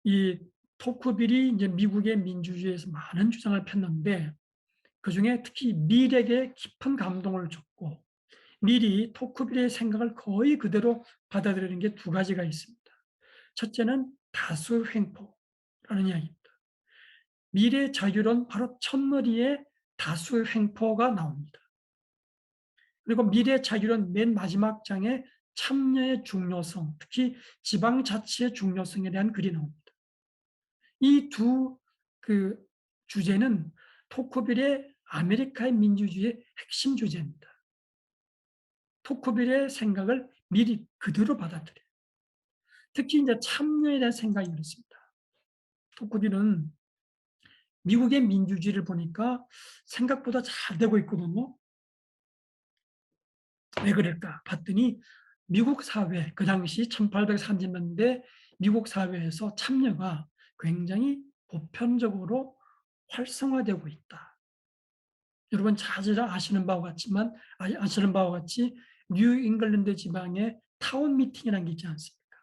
이 토크빌이 이제 미국의 민주주의에서 많은 주장을 폈는데 그중에 특히 밀에게 깊은 감동을 줬고 밀이 토크빌의 생각을 거의 그대로 받아들이는 게 두 가지가 있습니다. 첫째는 다수 횡포라는 이야기입니다. 밀의 자유론 바로 첫머리에 다수 횡포가 나옵니다. 그리고 미래 자유론 맨 마지막 장에 참여의 중요성, 특히 지방자치의 중요성에 대한 글이 나옵니다. 이 두 그 주제는 토크빌의 아메리카의 민주주의의 핵심 주제입니다. 토크빌의 생각을 미리 그대로 받아들여요. 특히 이제 참여에 대한 생각이 그렇습니다. 토크빌은 미국의 민주주의를 보니까 생각보다 잘 되고 있거든요. 왜 그럴까 봤더니 미국 사회, 그 당시 1830년대 미국 사회에서 참여가 굉장히 보편적으로 활성화되고 있다. 여러분 잘 아시는 바와 같지만 아시는 바와 같이 뉴 잉글랜드 지방의 타운 미팅이라는 게 있지 않습니까?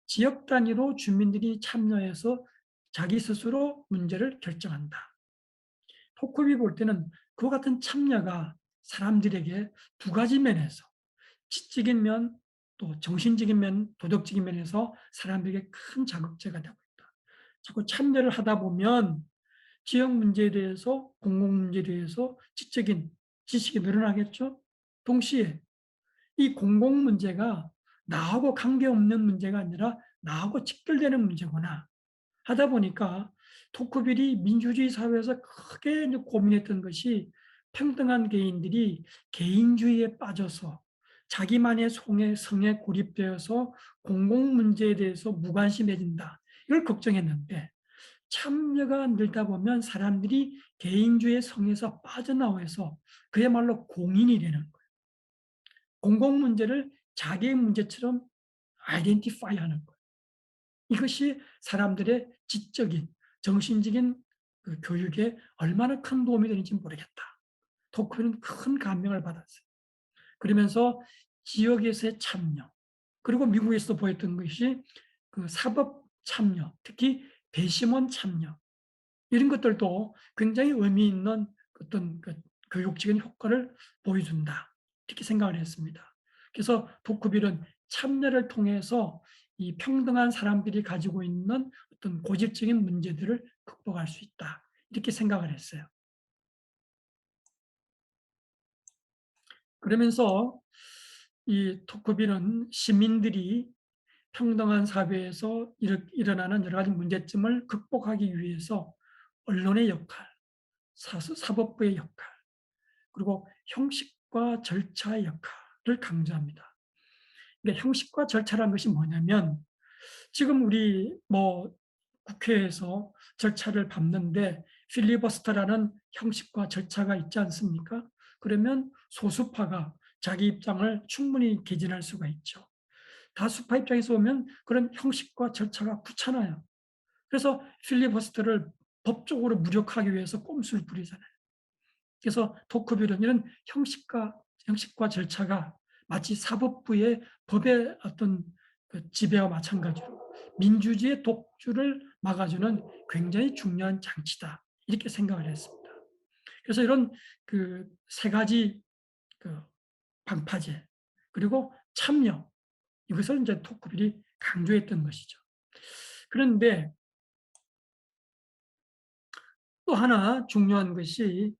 지역 단위로 주민들이 참여해서 자기 스스로 문제를 결정한다. 토크비 볼 때는 그와 같은 참여가 사람들에게 두 가지 면에서 지적인 면, 또 정신적인 면, 도덕적인 면에서 사람들에게 큰 자극제가 되고 있다. 자꾸 참여를 하다 보면 지역 문제에 대해서, 공공 문제에 대해서 지적인 지식이 늘어나겠죠. 동시에 이 공공 문제가 나하고 관계없는 문제가 아니라 나하고 직결되는 문제구나 하다 보니까 토크빌이 민주주의 사회에서 크게 고민했던 것이 평등한 개인들이 개인주의에 빠져서 자기만의 성에 고립되어서 공공 문제에 대해서 무관심해진다. 이걸 걱정했는데 참여가 늘다 보면 사람들이 개인주의 성에서 빠져나와서 그야말로 공인이 되는 거예요. 공공 문제를 자기의 문제처럼 아이덴티파이 하는 거예요. 이것이 사람들의 지적인, 정신적인 그 교육에 얼마나 큰 도움이 되는지 모르겠다. 토크는 큰 감명을 받았어요. 그러면서 지역에서의 참여, 그리고 미국에서 보였던 것이 그 사법 참여, 특히 배심원 참여, 이런 것들도 굉장히 의미 있는 어떤 그 교육적인 효과를 보여준다. 이렇게 생각을 했습니다. 그래서 토크빌은 참여를 통해서 이 평등한 사람들이 가지고 있는 어떤 고질적인 문제들을 극복할 수 있다. 이렇게 생각을 했어요. 그러면서 이 토크빌은 시민들이 평등한 사회에서 일어나는 여러 가지 문제점을 극복하기 위해서 언론의 역할, 사법부의 역할, 그리고 형식과 절차의 역할을 강조합니다. 그러니까 형식과 절차라는 것이 뭐냐면 지금 우리 국회에서 절차를 밟는데 필리버스터라는 형식과 절차가 있지 않습니까? 그러면 소수파가 자기 입장을 충분히 개진할 수가 있죠. 다수파 입장에서 보면 그런 형식과 절차가 귀찮아요. 그래서 필리버스터를 법적으로 무력화하기 위해서 꼼수를 부리잖아요. 그래서 토크빌은 이런 형식과 형식과 절차가 마치 사법부의 법의 어떤 그 지배와 마찬가지로 민주주의의 독주를 막아주는 굉장히 중요한 장치다. 이렇게 생각을 했습니다. 그래서 이런 그 세 가지 그 방파제 그리고 참여 이것을 이제 토크빌이 강조했던 것이죠. 그런데 또 하나 중요한 것이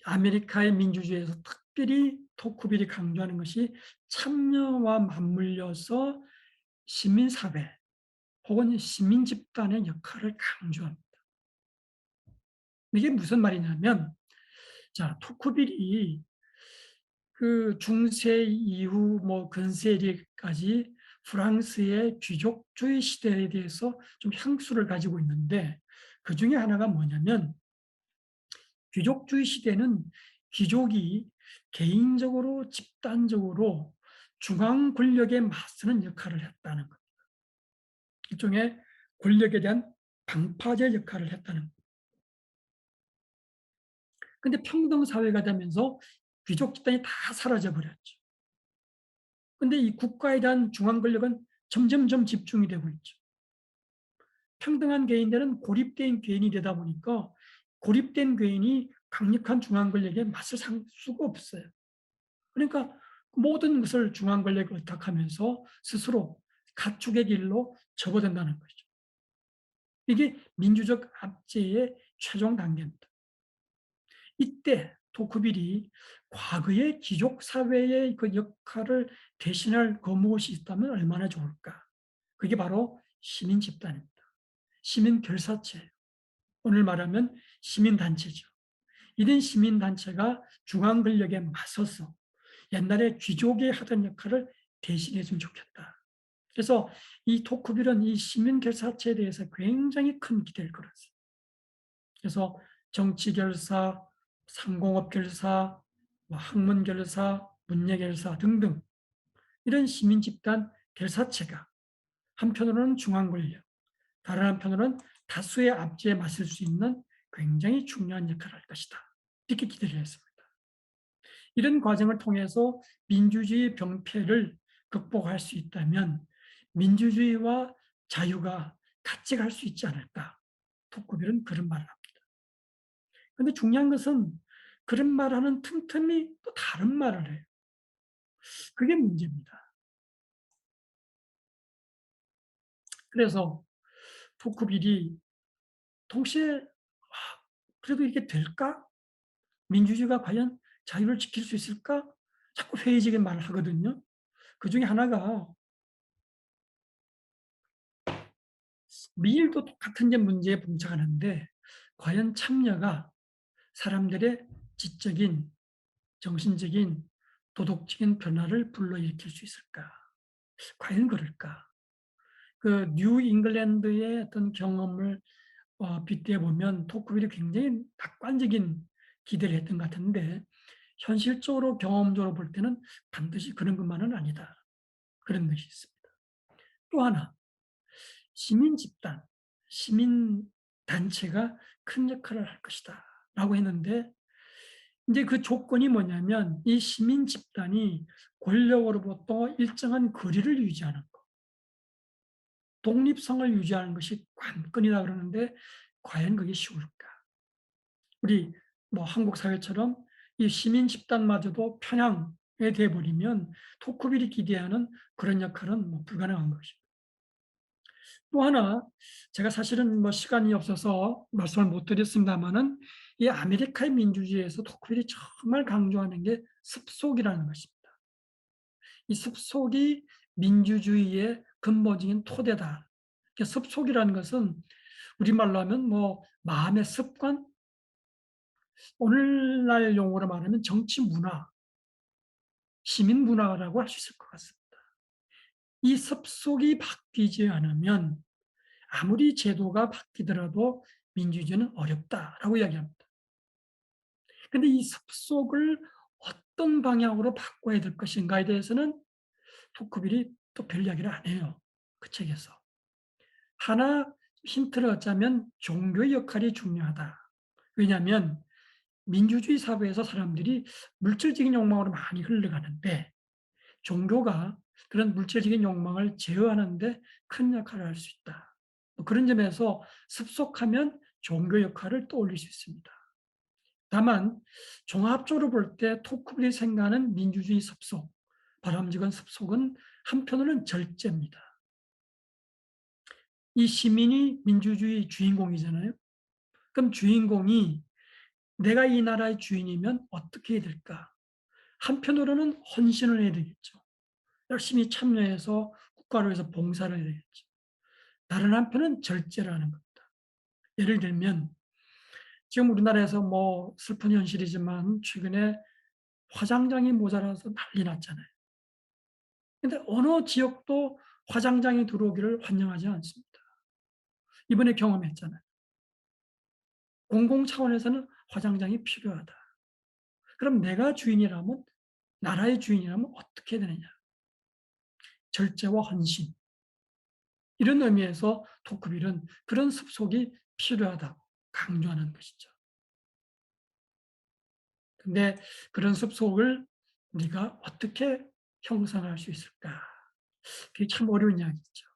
아메리카의 민주주의에서 특별히 토크빌이 강조하는 것이 참여와 맞물려서 시민사회 혹은 시민집단의 역할을 강조합니다. 이게 무슨 말이냐면, 자, 토크빌이 그 중세 이후 뭐 근세리까지 프랑스의 귀족주의 시대에 대해서 좀 향수를 가지고 있는데 그 중에 하나가 뭐냐면 귀족주의 시대는 귀족이 개인적으로 집단적으로 중앙 권력에 맞서는 역할을 했다는 겁니다. 일종의 권력에 대한 방파제 역할을 했다는 겁니다. 근데 평등 사회가 되면서 귀족 집단이 다 사라져 버렸죠. 근데 이 국가에 대한 중앙 권력은 점점점 집중이 되고 있죠. 평등한 개인들은 고립된 개인이 되다 보니까 고립된 개인이 강력한 중앙 권력에 맞설 수가 없어요. 그러니까 모든 것을 중앙 권력에 의탁하면서 스스로 가축의 길로 접어든다는 거죠. 이게 민주적 압제의 최종 단계입니다. 이때 토크빌이 과거의 귀족 사회의 그 역할을 대신할 그 무엇이 있다면 얼마나 좋을까? 그게 바로 시민 집단입니다. 시민 결사체예요. 오늘 말하면 시민 단체죠. 이런 시민 단체가 중앙 권력에 맞서서 옛날에 귀족이 하던 역할을 대신해 주면 좋겠다. 그래서 이 토크빌은 이 시민 결사체에 대해서 굉장히 큰 기대를 걸었어요. 그래서 정치 결사, 상공업 결사, 뭐 학문 결사, 문예 결사 등등 이런 시민 집단 결사체가 한편으로는 중앙 권력, 다른 한편으로는 다수의 압제에 맞설 수 있는 굉장히 중요한 역할을 할 것이다. 이렇게 기대를 했습니다. 이런 과정을 통해서 민주주의 병폐를 극복할 수 있다면 민주주의와 자유가 같이 갈 수 있지 않을까. 토크빌은 그런 말을 합니다. 그런데 중요한 것은 그런 말하는 틈틈이 또 다른 말을 해요. 그게 문제입니다. 그래서 토크빌이 동시에 그래도 이게 될까? 민주주의가 과연 자유를 지킬 수 있을까? 자꾸 회의적인 말을 하거든요. 그 중에 하나가 미일도 똑같은 문제에 봉착하는데 과연 참여가 사람들의 지적인, 정신적인, 도덕적인 변화를 불러일으킬 수 있을까? 과연 그럴까? 그 뉴 잉글랜드의 어떤 경험을 빗대어 보면 토크빌이 굉장히 낙관적인 기대를 했던 것 같은데 현실적으로 경험적으로 볼 때는 반드시 그런 것만은 아니다. 그런 것이 있습니다. 또 하나 시민 집단, 시민 단체가 큰 역할을 할 것이다. 라고 했는데, 이제 그 조건이 뭐냐면, 이 시민 집단이 권력으로부터 일정한 거리를 유지하는 것, 독립성을 유지하는 것이 관건이라 그러는데, 과연 그게 쉬울까? 우리 뭐 한국 사회처럼 이 시민 집단마저도 편향에 돼버리면 토크빌이 기대하는 그런 역할은 뭐 불가능한 것이죠. 또 하나 제가 사실은 뭐 시간이 없어서 말씀을 못 드렸습니다마는 이 아메리카의 민주주의에서 토크빌이 정말 강조하는 게 습속이라는 것입니다. 이 습속이 민주주의의 근본적인 토대다. 습속이라는 것은 우리말로 하면 뭐 마음의 습관, 오늘날 용어로 말하면 정치 문화, 시민 문화라고 할 수 있을 것 같습니다. 이 습속이 바뀌지 않으면 아무리 제도가 바뀌더라도 민주주의는 어렵다라고 이야기합니다. 그런데 이 습속을 어떤 방향으로 바꿔야 될 것인가에 대해서는 토크빌이 또 별 이야기를 안 해요. 그 책에서. 하나 힌트를 얻자면 종교의 역할이 중요하다. 왜냐하면 민주주의 사회에서 사람들이 물질적인 욕망으로 많이 흘러가는데 종교가 그런 물질적인 욕망을 제어하는 데 큰 역할을 할 수 있다. 그런 점에서 습속하면 종교 역할을 떠올릴 수 있습니다. 다만 종합적으로 볼 때 토크빌이 생각하는 민주주의 습속, 바람직한 습속은 한편으로는 절제입니다. 이 시민이 민주주의 주인공이잖아요. 그럼 주인공이 내가 이 나라의 주인이면 어떻게 해야 될까? 한편으로는 헌신을 해야 되겠죠. 열심히 참여해서 국가를 위해서 봉사를 해야 되겠죠. 다른 한편은 절제를 하는 겁니다. 예를 들면 지금 우리나라에서 뭐 슬픈 현실이지만 최근에 화장장이 모자라서 난리 났잖아요. 근데 어느 지역도 화장장이 들어오기를 환영하지 않습니다. 이번에 경험했잖아요. 공공 차원에서는 화장장이 필요하다. 그럼 내가 주인이라면, 나라의 주인이라면 어떻게 해야 되느냐? 절제와 헌신. 이런 의미에서 토크빌은 그런 습속이 필요하다고 강조하는 것이죠. 근데 그런 습속을 우리가 어떻게 형성할 수 있을까? 그게 참 어려운 이야기죠.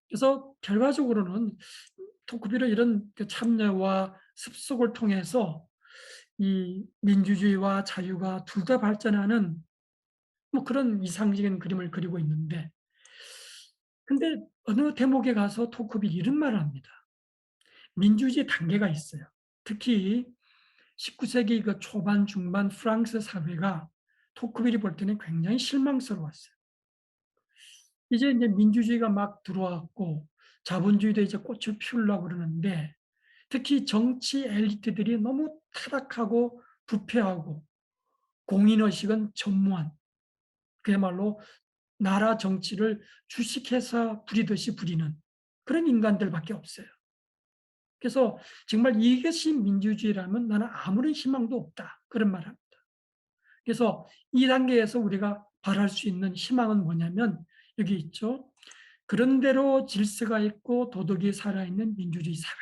그래서 결과적으로는 토크빌의 이런 그 참여와 습속을 통해서 이 민주주의와 자유가 둘 다 발전하는 뭐 그런 이상적인 그림을 그리고 있는데, 근데 어느 대목에 가서 토크빌이 이런 말을 합니다. 민주주의 단계가 있어요. 특히 19세기 그 초반 중반 프랑스 사회가 토크빌이 볼 때는 굉장히 실망스러웠어요. 이제 민주주의가 막 들어왔고 자본주의도 이제 꽃을 피우려고 그러는데 특히 정치 엘리트들이 너무 타락하고 부패하고 공인의식은 전무한, 그야말로 나라 정치를 주식회사 부리듯이 부리는 그런 인간들밖에 없어요. 그래서 정말 이것이 민주주의라면 나는 아무런 희망도 없다. 그런 말을 합니다. 그래서 이 단계에서 우리가 바랄 수 있는 희망은 뭐냐면 여기 있죠. 그런대로 질서가 있고 도덕이 살아있는 민주주의 사회.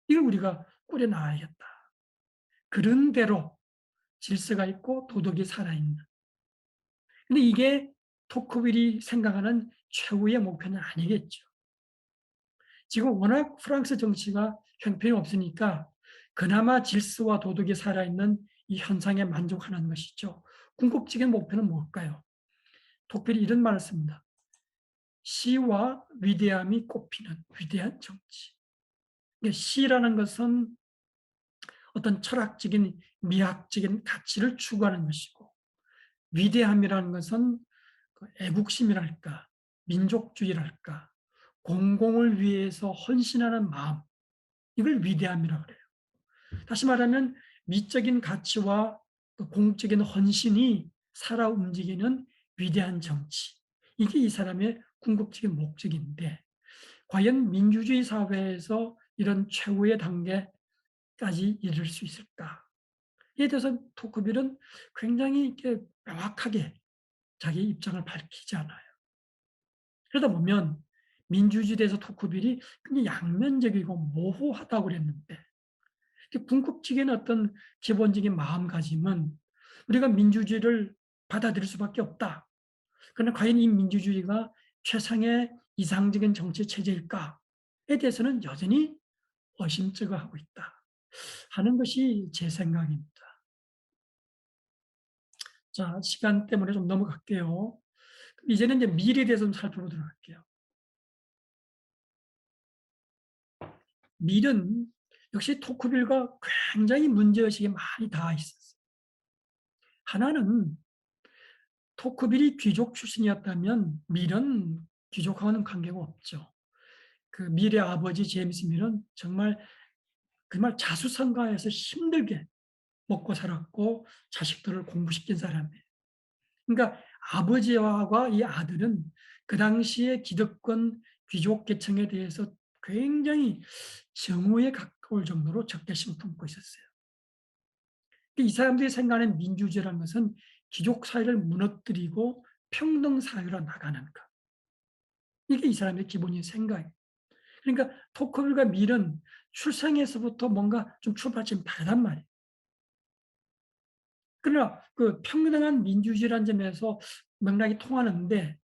이걸 우리가 꾸려나가야겠다. 그런대로 질서가 있고 도덕이 살아있는. 근데 이게 토크빌이 생각하는 최후의 목표는 아니겠죠. 지금 워낙 프랑스 정치가 형편이 없으니까 그나마 질서와 도덕이 살아있는 이 현상에 만족하는 것이죠. 궁극적인 목표는 뭘까요? 토크빌이 이런 말을 씁니다. 시와 위대함이 꽃피는 위대한 정치. 시라는 것은 어떤 철학적인 미학적인 가치를 추구하는 것이고, 위대함이라는 것은 그 애국심이랄까 민족주의랄까 공공을 위해서 헌신하는 마음, 이걸 위대함이라고 그래요. 다시 말하면 미적인 가치와 그 공적인 헌신이 살아 움직이는 위대한 정치, 이게 이 사람의 궁극적인 목적인데 과연 민주주의 사회에서 이런 최후의 단계까지 이를 수 있을까? 이에 대해서 토크빌은 굉장히 이렇게 명확하게 자기 입장을 밝히지 않아요. 그러다 보면 민주주의에 대해서 토크빌이 굉장히 양면적이고 모호하다고 그랬는데 궁극적인 어떤 기본적인 마음가짐은 우리가 민주주의를 받아들일 수밖에 없다. 그러나 과연 이 민주주의가 최상의 이상적인 정치 체제일까에 대해서는 여전히 의심쩍어하고 있다 하는 것이 제 생각입니다. 자, 시간 때문에 좀 넘어갈게요. 이제는 이제 미래에 대해서 좀 살펴보도록 할게요. 밀은 역시 토크빌과 굉장히 문제의식이 많이 닿아 있었어요. 하나는 토크빌이 귀족 출신이었다면 밀은 귀족하고는 관계가 없죠. 그 밀의 아버지 제임스 밀은 정말 자수성가해서 힘들게 먹고 살았고 자식들을 공부시킨 사람이에요. 그러니까 아버지와 이 아들은 그 당시에 기득권 귀족 계층에 대해서 굉장히 정오에 가까울 정도로 적대심을 품고 있었어요. 이 사람들이 생각하는 민주주의라는 것은 귀족 사회를 무너뜨리고 평등 사회로 나가는 것. 이게 이 사람의 기본적인 생각이에요. 그러니까 토크빌과 밀은 출생에서부터 뭔가 좀 출발점이 다르단 말이에요. 그러나 그 평등한 민주주의라는 점에서 맥락이 통하는데,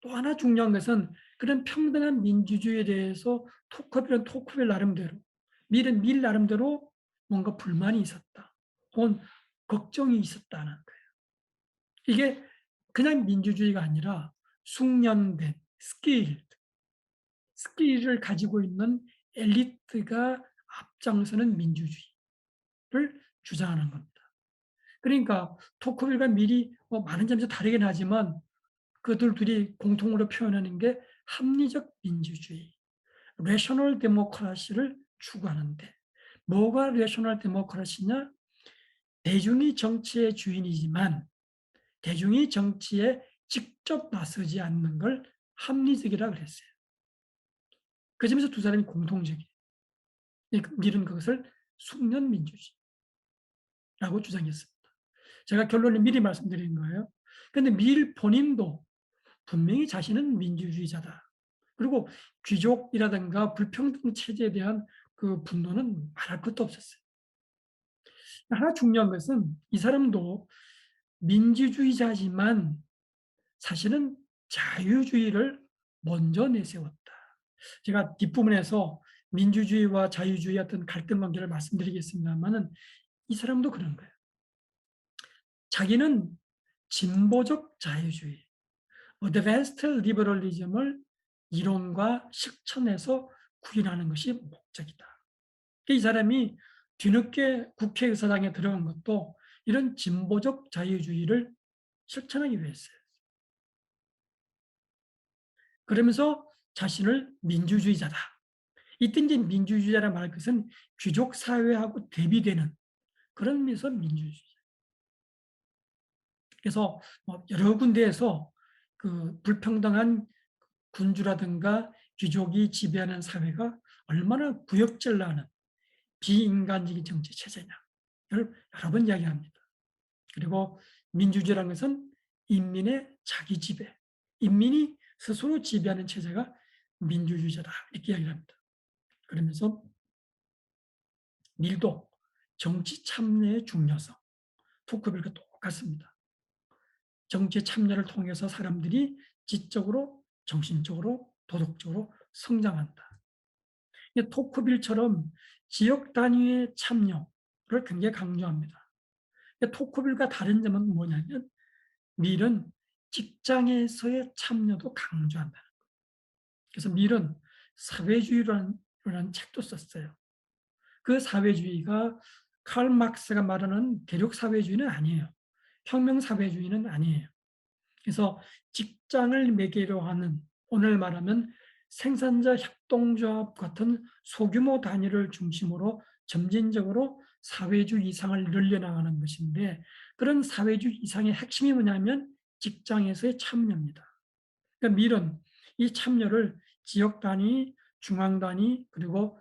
또 하나 중요한 것은 그런 평등한 민주주의에 대해서 토커빌은 토커빌 나름대로, 밀은 밀 나름대로 뭔가 불만이 있었다, 혹은 걱정이 있었다는 거예요. 이게 그냥 민주주의가 아니라 숙련된 스킬을 가지고 있는 엘리트가 앞장서는 민주주의를 주장하는 겁니다. 그러니까 토크빌과 밀이 많은 점에서 다르긴 하지만 그들 둘이 공통으로 표현하는 게 합리적 민주주의, 레셔널 데모크라시를 추구하는데, 뭐가 레셔널 데모크라시냐? 대중이 정치의 주인이지만 대중이 정치에 직접 나서지 않는 걸 합리적이라 그랬어요. 그 점에서 두 사람이 공통적이에요. 밀은 그것을 숙련 민주주의라고 주장했습니다. 제가 결론을 미리 말씀드린 거예요. 그런데 밀 본인도 분명히 자신은 민주주의자다, 그리고 귀족이라든가 불평등 체제에 대한 그 분노는 말할 것도 없었어요. 하나 중요한 것은 이 사람도 민주주의자지만 사실은 자유주의를 먼저 내세웠다. 제가 뒷부분에서 민주주의와 자유주의 어떤 갈등 관계를 말씀드리겠습니다만은, 이 사람도 그런 거예요. 자기는 진보적 자유주의, 어드밴스드 리버럴리즘을 이론과 실천에서 구현하는 것이 목적이다. 이 사람이 뒤늦게 국회의사당에 들어간 것도 이런 진보적 자유주의를 실천하기 위해서요. 그러면서 자신을 민주주의자다. 이때 이제 민주주의자라 말할 것은 귀족 사회하고 대비되는 그런 면에서 민주주의. 그래서 여러 군데에서 그 불평등한 군주라든가 귀족이 지배하는 사회가 얼마나 구역질나는 비인간적인 정치 체제냐를 여러 번 이야기합니다. 그리고 민주주의라는 것은 인민의 자기 지배, 인민이 스스로 지배하는 체제가 민주주의자다, 이렇게 이야기를 합니다. 그러면서 밀도 정치 참여의 중요성, 토크빌과 똑같습니다. 정치 참여를 통해서 사람들이 지적으로, 정신적으로, 도덕적으로 성장한다. 토크빌처럼 지역 단위의 참여를 굉장히 강조합니다. 토크빌과 다른 점은 뭐냐면, 밀은 직장에서의 참여도 강조한다는 거예요. 그래서 밀은 사회주의라는 책도 썼어요. 그 사회주의가 칼 막스가 말하는 대륙 사회주의는 아니에요. 혁명 사회주의는 아니에요. 그래서 직장을 매개로 하는, 오늘 말하면 생산자 협동조합 같은 소규모 단위를 중심으로 점진적으로 사회주의 이상을 늘려나가는 것인데, 그런 사회주의 이상의 핵심이 뭐냐면 직장에서의 참여입니다. 그러니까 밀은 이 참여를 지역 단위, 중앙 단위, 그리고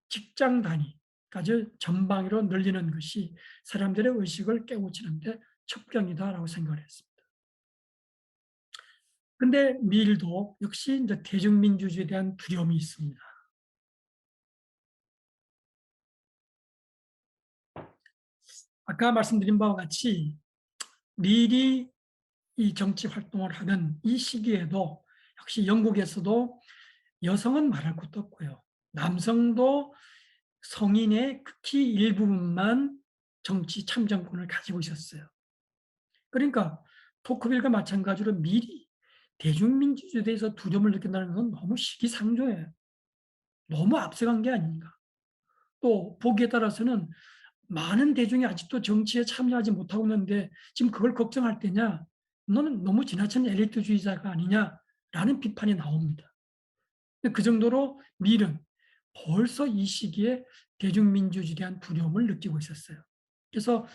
직장 단위까지 전방위로 늘리는 것이 사람들의 의식을 깨우치는데 첩경이다라고 생각을 했습니다. 근데 밀도 역시 이제 대중민주주의에 대한 두려움이 있습니다. 아까 말씀드린 바와 같이 밀이 이 정치 활동을 하는 이 시기에도 역시 영국에서도 여성은 말할 것도 없고요, 남성도 성인의 극히 일부분만 정치 참정권을 가지고 있었어요. 그러니까 토크빌과 마찬가지로 밀이 대중민주주의에 대해서 두려움을 느낀다는 건 너무 시기상조예요. 너무 앞서간 게 아닌가. 또 보기에 따라서는 많은 대중이 아직도 정치에 참여하지 못하고 있는데 지금 그걸 걱정할 때냐? 너는 너무 지나친 엘리트주의자가 아니냐라는 비판이 나옵니다. 그 정도로 밀은 벌써 이 시기에 대중민주주의에 대한 두려움을 느끼고 있었어요. 그래서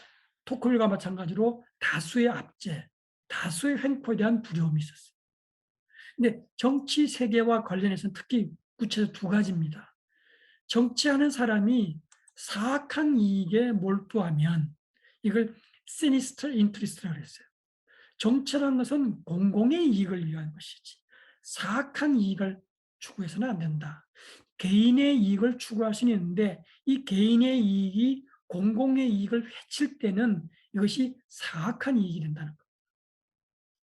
토크빌과 마찬가지로 다수의 압제, 다수의 횡포에 대한 두려움이 있었어요. 근데 정치 세계와 관련해서는 특히 구체적으로 두 가지입니다. 정치하는 사람이 사악한 이익에 몰두하면 이걸 시니스터 인트리스트라고 했어요. 정치라는 것은 공공의 이익을 위한 것이지 사악한 이익을 추구해서는 안 된다. 개인의 이익을 추구할 수는 있는데 이 개인의 이익이 공공의 이익을 해칠 때는 이것이 사악한 이익이 된다는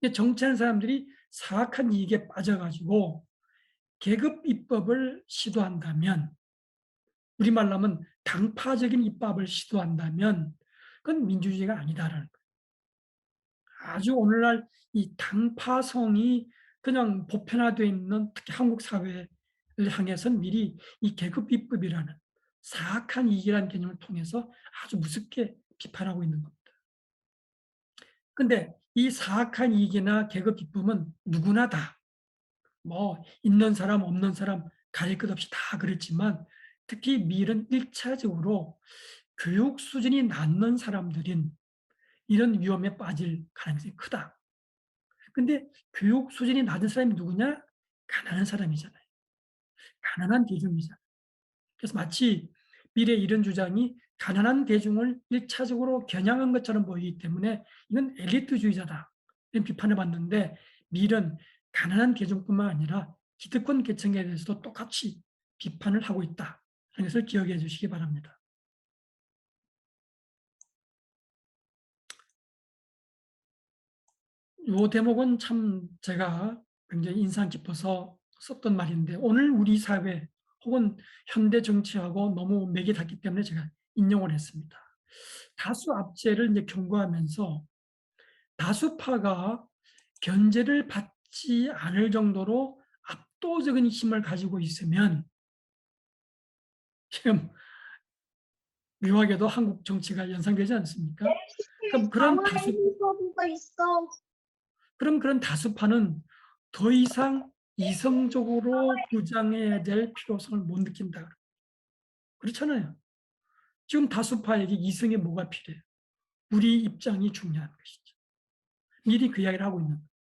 거예요. 정치하는 사람들이 사악한 이익에 빠져가지고 계급 입법을 시도한다면, 우리말로 하면 당파적인 입법을 시도한다면 그건 민주주의가 아니다라는 거예요. 아주 오늘날 이 당파성이 그냥 보편화되어 있는 특히 한국 사회를 향해서는 미리 이 계급 입법이라는 사악한 이익이라는 개념을 통해서 아주 무섭게 비판하고 있는 겁니다. 근데 이 사악한 이익이나 계급 입법은 누구나 다, 뭐 있는 사람 없는 사람 가릴 것 없이 다 그랬지만, 특히 밀은 1차적으로 교육 수준이 낮는 사람들인 이런 위험에 빠질 가능성이 크다. 근데 교육 수준이 낮은 사람이 누구냐? 가난한 사람이잖아요. 가난한 대중이잖아요. 그래서 마치 밀의 이런 주장이 가난한 대중을 1차적으로 겨냥한 것처럼 보이기 때문에 이건 엘리트주의자다, 이런 비판을 받는데, 밀은 가난한 대중뿐만 아니라 기득권 계층에 대해서도 똑같이 비판을 하고 있다, 하는 것을 기억해 주시기 바랍니다. 이 대목은 참 제가 굉장히 인상 깊어서 썼던 말인데, 오늘 우리 사회 혹은 현대 정치하고 너무 맥이 닿기 때문에 제가 인용을 했습니다. 다수 압제를 이제 경고하면서 다수파가 견제를 받지 않을 정도로 압도적인 힘을 가지고 있으면, 지금 묘하게도 한국 정치가 연상되지 않습니까? 그럼 그런 다수파는 더 이상 이성적으로 부장해야 될 필요성을 못 느낀다. 그렇잖아요. 지금 다수파에게 이성이 뭐가 필요해요? 우리 입장이 중요한 것이죠. 미리 그 이야기를 하고 있는 거예요.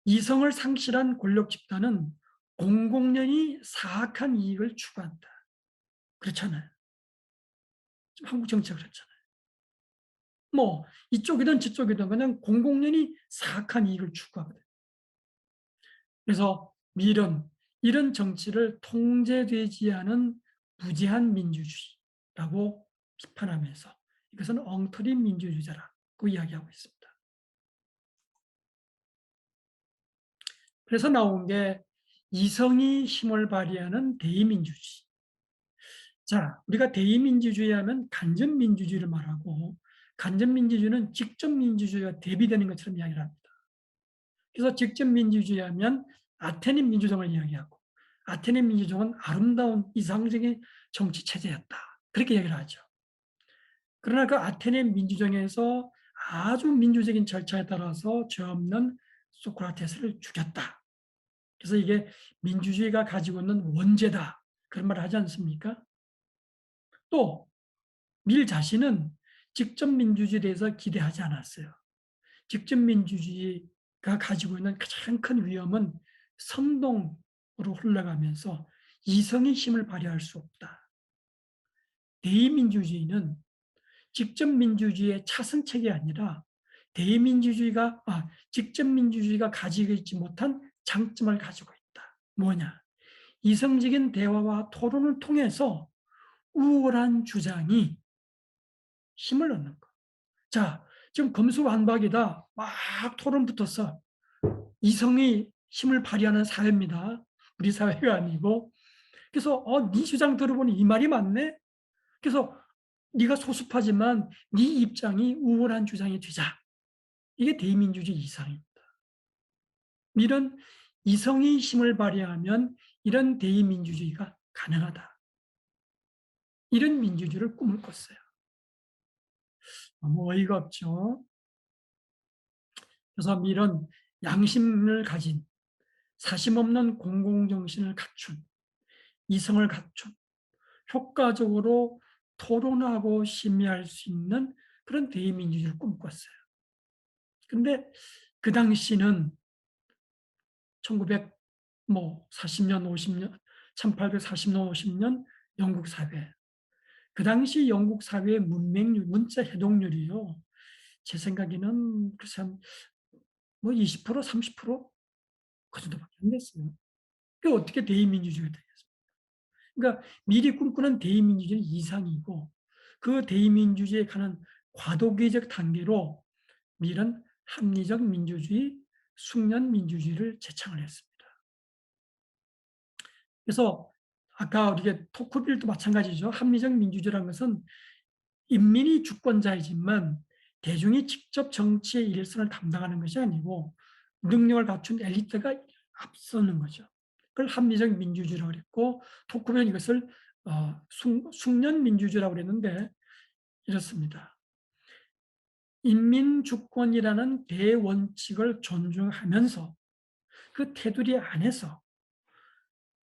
이성을 상실한 권력 집단은 공공연히 사악한 이익을 추구한다. 그렇잖아요. 지금 한국 정치가 그렇잖아요. 뭐 이쪽이든 저쪽이든 그냥 공공연히 사악한 이익을 추구하거든요. 그래서 밀은 이런 정치를 통제되지 않은 무제한 민주주의라고 비판하면서 이것은 엉터리 민주주의자라고 이야기하고 있습니다. 그래서 나온 게 이성이 힘을 발휘하는 대의민주주의. 자, 우리가 대의민주주의 하면 간접민주주의를 말하고, 간접민주주의는 직접민주주의와 대비되는 것처럼 이야기를 합니다. 그래서 직접민주주의 하면 아테네 민주정을 이야기하고, 아테네 민주정은 아름다운 이상적인 정치 체제였다, 그렇게 얘기를 하죠. 그러나 그 아테네 민주정에서 아주 민주적인 절차에 따라서 죄 없는 소크라테스를 죽였다. 그래서 이게 민주주의가 가지고 있는 원죄다, 그런 말을 하지 않습니까? 또 밀 자신은 직접 민주주의에 대해서 기대하지 않았어요. 직접 민주주의가 가지고 있는 가장 큰 위험은 선동으로 흘러가면서 이성의 힘을 발휘할 수 없다. 대의민주주의는 직접 민주주의의 차선책이 아니라 직접 민주주의가 가지고 있지 못한 장점을 가지고 있다. 뭐냐? 이성적인 대화와 토론을 통해서 우월한 주장이 힘을 얻는 거. 자, 지금 검수완박이다, 막 토론 붙었어. 이성이 힘을 발휘하는 사회입니다. 우리 사회가 아니고. 그래서 네 주장 들어보니 이 말이 맞네. 그래서 네가 소수파지만 네 입장이 우월한 주장이 되자. 이게 대의민주주의 이상입니다. 이런 이성의 힘을 발휘하면 이런 대의민주주의가 가능하다. 이런 민주주의를 꿈을 꿨어요. 너무 어이가 없죠. 그래서 이런 양심을 가진, 사심 없는 공공정신을 갖춘, 이성을 갖춘, 효과적으로 토론하고 심의할 수 있는 그런 대의민주주의를 꿈꿨어요. 근데 그 당시는 1940년, 50년, 1840년, 50년 영국 사회. 그 당시 영국 사회의 문맹률, 문자 해독률이요, 제 생각에는 글쎄 뭐 20%, 30%? 그 정도밖에 안 됐어요. 그 어떻게 대의민주주의가 되겠습니까? 그러니까 미리 꿈꾸는 대의민주주의는 이상이고 그 대의민주주의에 가는 과도기적 단계로 밀은 합리적 민주주의, 숙련 민주주의를 제창을 했습니다. 그래서 아까 우리가 토크빌도 마찬가지죠. 합리적 민주주의라는 것은 인민이 주권자이지만 대중이 직접 정치의 일선을 담당하는 것이 아니고 능력을 갖춘 엘리트가 앞서는 거죠. 그걸 합리적 민주주의라고 그랬고 토크빌은 이것을 숙련 민주주의라고 그랬는데 이렇습니다. 인민 주권이라는 대원칙을 존중하면서 그 테두리 안에서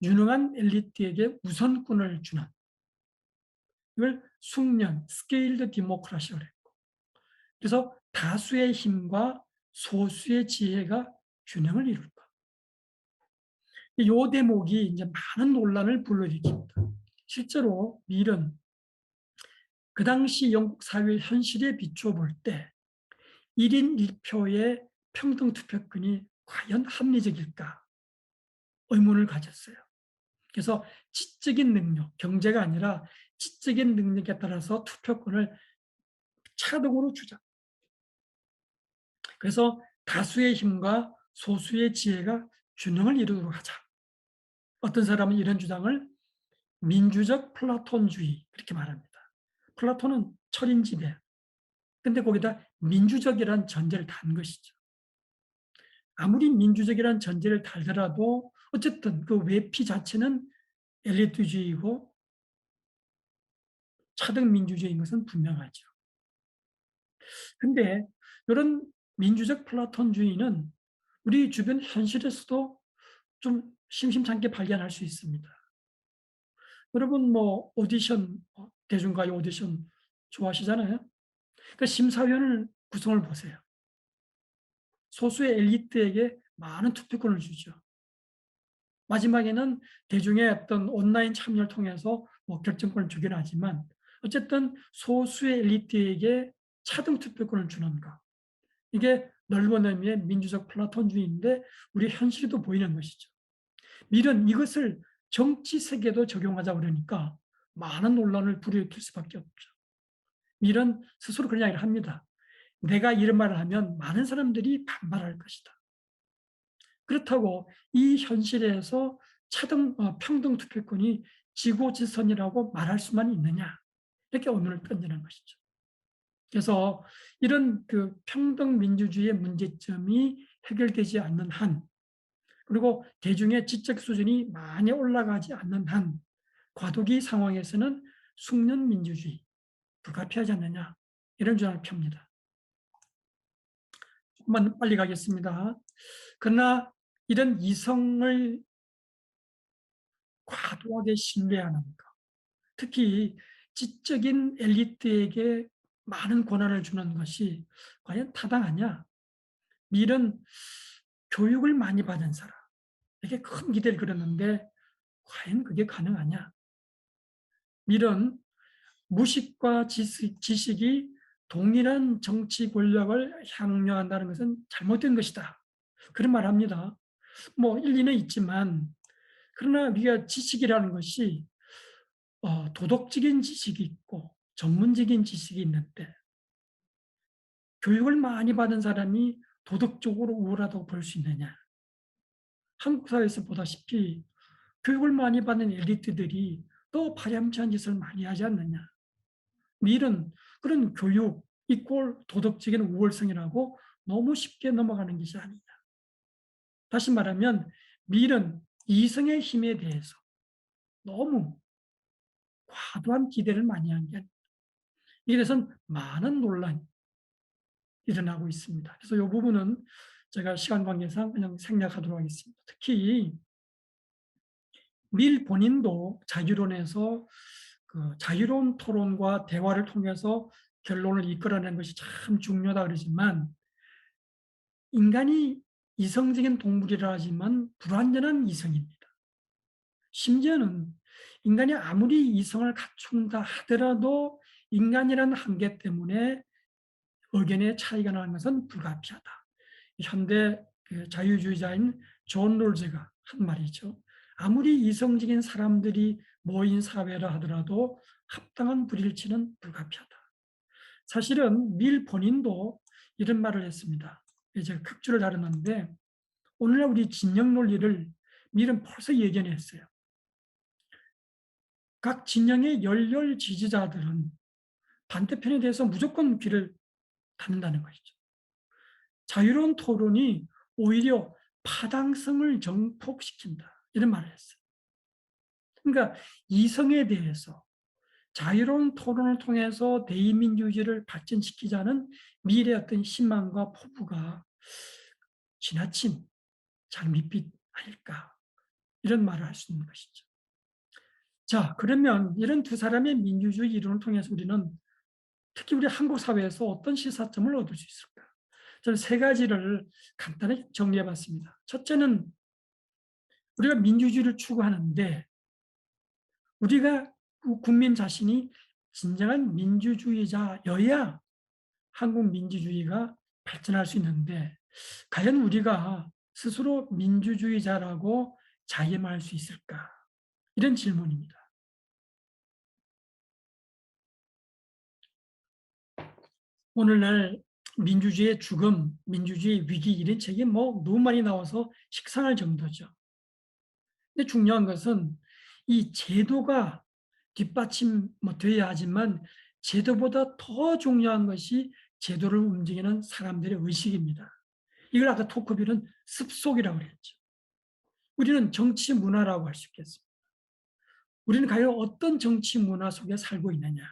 유능한 엘리트에게 우선권을 주는 이걸 숙련, 스케일드 디모크라시라고 그랬고 그래서 다수의 힘과 소수의 지혜가 균형을 이룰 것. 이 대목이 이제 많은 논란을 불러일으킵니다. 실제로 밀은 그 당시 영국 사회의 현실에 비추어 볼 때 1인 1표의 평등 투표권이 과연 합리적일까 의문을 가졌어요. 그래서 지적인 능력, 경제가 아니라 지적인 능력에 따라서 투표권을 차등으로 주자. 그래서 다수의 힘과 소수의 지혜가 균형을 이루도록 하자. 어떤 사람은 이런 주장을 민주적 플라톤주의 이렇게 말합니다. 플라톤은 철인지배. 근데 거기다 민주적이라는 전제를 단 것이죠. 아무리 민주적이라는 전제를 달더라도 어쨌든 그 외피 자체는 엘리트주의이고 차등 민주주의인 것은 분명하죠. 근데 이런 민주적 플라톤주의는 우리 주변 현실에서도 좀 심심찮게 발견할 수 있습니다. 여러분 뭐 오디션, 대중가요 오디션 좋아하시잖아요. 그러니까 심사위원을 구성을 보세요. 소수의 엘리트에게 많은 투표권을 주죠. 마지막에는 대중의 어떤 온라인 참여를 통해서 뭐 결정권을 주긴 하지만 어쨌든 소수의 엘리트에게 차등 투표권을 주는 것. 이게 넓은 의미의 민주적 플라톤주의인데 우리 현실에도 보이는 것이죠. 밀은 이것을 정치 세계도 적용하자 그러니까 많은 논란을 불러일으킬 수밖에 없죠. 밀은 스스로 그런 이야기를 합니다. 내가 이런 말을 하면 많은 사람들이 반발할 것이다. 그렇다고 이 현실에서 평등 투표권이 지고지선이라고 말할 수만 있느냐 이렇게 의문을 던지는 것이죠. 그래서 이런 그 평등 민주주의의 문제점이 해결되지 않는 한 그리고 대중의 지적 수준이 많이 올라가지 않는 한 과도기 상황에서는 숙련 민주주의 불가피하지 않느냐 이런 주장을 펴니다. 조금만 빨리 가겠습니다. 그러나 이런 이성을 과도하게 신뢰하는 것, 특히 지적인 엘리트에게 많은 권한을 주는 것이 과연 타당하냐? 밀은 교육을 많이 받은 사람에게 큰 기대를 걸었는데 과연 그게 가능하냐? 밀은 무식과 지식이 동일한 정치 권력을 향유한다는 것은 잘못된 것이다. 그런 말 합니다. 뭐 일리는 있지만 그러나 우리가 지식이라는 것이 도덕적인 지식이 있고 전문적인 지식이 있는데 교육을 많이 받은 사람이 도덕적으로 우월하다고 볼 수 있느냐. 한국 사회에서 보다시피 교육을 많이 받는 엘리트들이 또 파렴치한 짓을 많이 하지 않느냐. 밀은 그런 교육 이꼴 도덕적인 우월성이라고 너무 쉽게 넘어가는 것이 아니냐. 다시 말하면 밀은 이성의 힘에 대해서 너무 과도한 기대를 많이 한 게 아닙니다. 이에 대해서는 많은 논란이 일어나고 있습니다. 그래서 이 부분은 제가 시간 관계상 그냥 생략하도록 하겠습니다. 특히 밀 본인도 자유론에서 그 자유로운 토론과 대화를 통해서 결론을 이끌어내는 것이 참 중요하다 그러지만 인간이 이성적인 동물이라 하지만 불완전한 이성입니다. 심지어는 인간이 아무리 이성을 갖춘다 하더라도 인간이라는 한계 때문에 의견의 차이가 나는 것은 불가피하다. 현대 자유주의자인 존 롤즈가 한 말이죠. 아무리 이성적인 사람들이 모인 사회라 하더라도 합당한 불일치는 불가피하다. 사실은 밀 본인도 이런 말을 했습니다. 제가 극주를 다루는데 오늘날 우리 진영 논리를 밀은 벌써 예견했어요. 각 진영의 열렬 지지자들은 반대편에 대해서 무조건 귀를 닫는다는 것이죠. 자유로운 토론이 오히려 파당성을 정폭시킨다. 이런 말을 했어요. 그러니까 이성에 대해서 자유로운 토론을 통해서 대의민주주의를 발전시키자는 미래의 어떤 희망과 포부가 지나친 장밋빛 아닐까 이런 말을 할 수 있는 것이죠. 자, 그러면 이런 두 사람의 민주주의 이론을 통해서 우리는 특히 우리 한국 사회에서 어떤 시사점을 얻을 수 있을까? 저는 세 가지를 간단히 정리해 봤습니다. 첫째는 우리가 민주주의를 추구하는데 우리가 국민 자신이 진정한 민주주의자여야 한국 민주주의가 발전할 수 있는데 과연 우리가 스스로 민주주의자라고 자임할 수 있을까? 이런 질문입니다. 오늘날 민주주의의 죽음, 민주주의 위기 이런 책이 뭐 너무 많이 나와서 식상할 정도죠. 근데 중요한 것은 이 제도가 뒷받침 돼야 하지만 제도보다 더 중요한 것이 제도를 움직이는 사람들의 의식입니다. 이걸 아까 토크빌은 습속이라고 그랬죠. 우리는 정치 문화라고 할 수 있겠습니다. 우리는 과연 어떤 정치 문화 속에 살고 있느냐.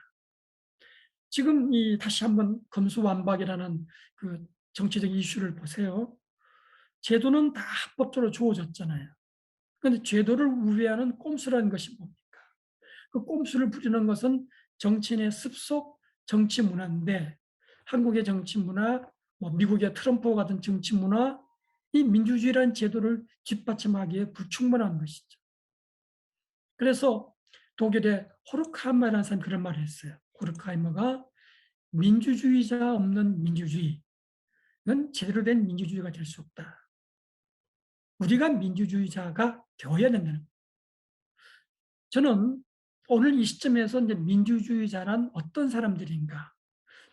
지금 이 다시 한번 검수완박이라는 그 정치적 이슈를 보세요. 제도는 다 합법적으로 주어졌잖아요. 그런데 제도를 우회하는 꼼수라는 것이 뭡니까? 그 꼼수를 부리는 것은 정치인의 습속 정치 문화인데 한국의 정치 문화, 뭐 미국의 트럼프와 같은 정치 문화, 이 민주주의라는 제도를 뒷받침하기에 불충분한 것이죠. 그래서 독일의 호르크하이머라는 사람이 그런 말을 했어요. 호르크하이머가 민주주의자 없는 민주주의는 제대로 된 민주주의가 될 수 없다. 우리가 민주주의자가 되어야 된다는 거예요. 저는 오늘 이 시점에서 이제 민주주의자란 어떤 사람들인가?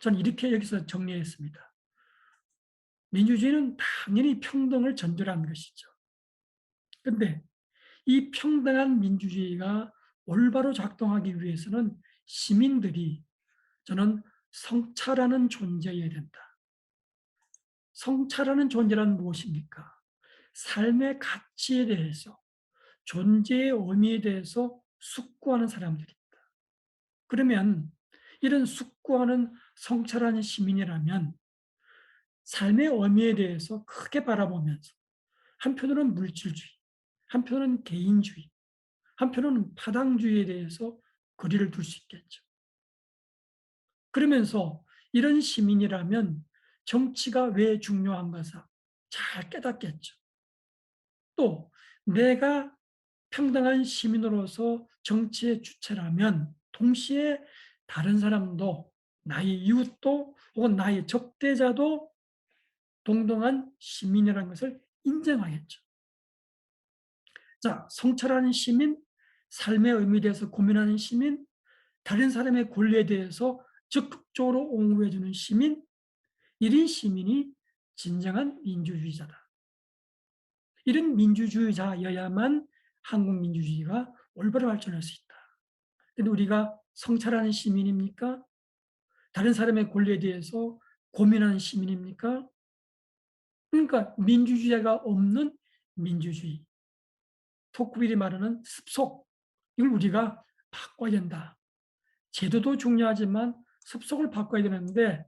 저는 이렇게 여기서 정리했습니다. 민주주의는 당연히 평등을 전제로 한 것이죠. 그런데 이 평등한 민주주의가 올바로 작동하기 위해서는 시민들이 저는 성찰하는 존재여야 된다. 성찰하는 존재란 무엇입니까? 삶의 가치에 대해서, 존재의 의미에 대해서 숙고하는 사람들입니다. 그러면 이런 숙고하는 성찰하는 시민이라면 삶의 의미에 대해서 크게 바라보면서 한편으로는 물질주의, 한편으로는 개인주의, 한편으로는 파당주의에 대해서 거리를 둘 수 있겠죠. 그러면서 이런 시민이라면 정치가 왜 중요한 것을 잘 깨닫겠죠. 또 내가 평등한 시민으로서 정치의 주체라면 동시에 다른 사람도 나의 이웃도 혹은 나의 적대자도 동등한 시민이라는 것을 인정하겠죠. 자, 성찰하는 시민, 삶의 의미에 대해서 고민하는 시민, 다른 사람의 권리에 대해서 적극적으로 옹호해주는 시민, 이런 시민이 진정한 민주주의자다. 이런 민주주의자여야만 한국 민주주의가 올바로 발전할 수 있다. 그런데 우리가 성찰하는 시민입니까? 다른 사람의 권리에 대해서 고민하는 시민입니까? 그러니까 민주주의가 없는 민주주의. 토크빌이 말하는 습속. 이걸 우리가 바꿔야 된다. 제도도 중요하지만 습속을 바꿔야 되는데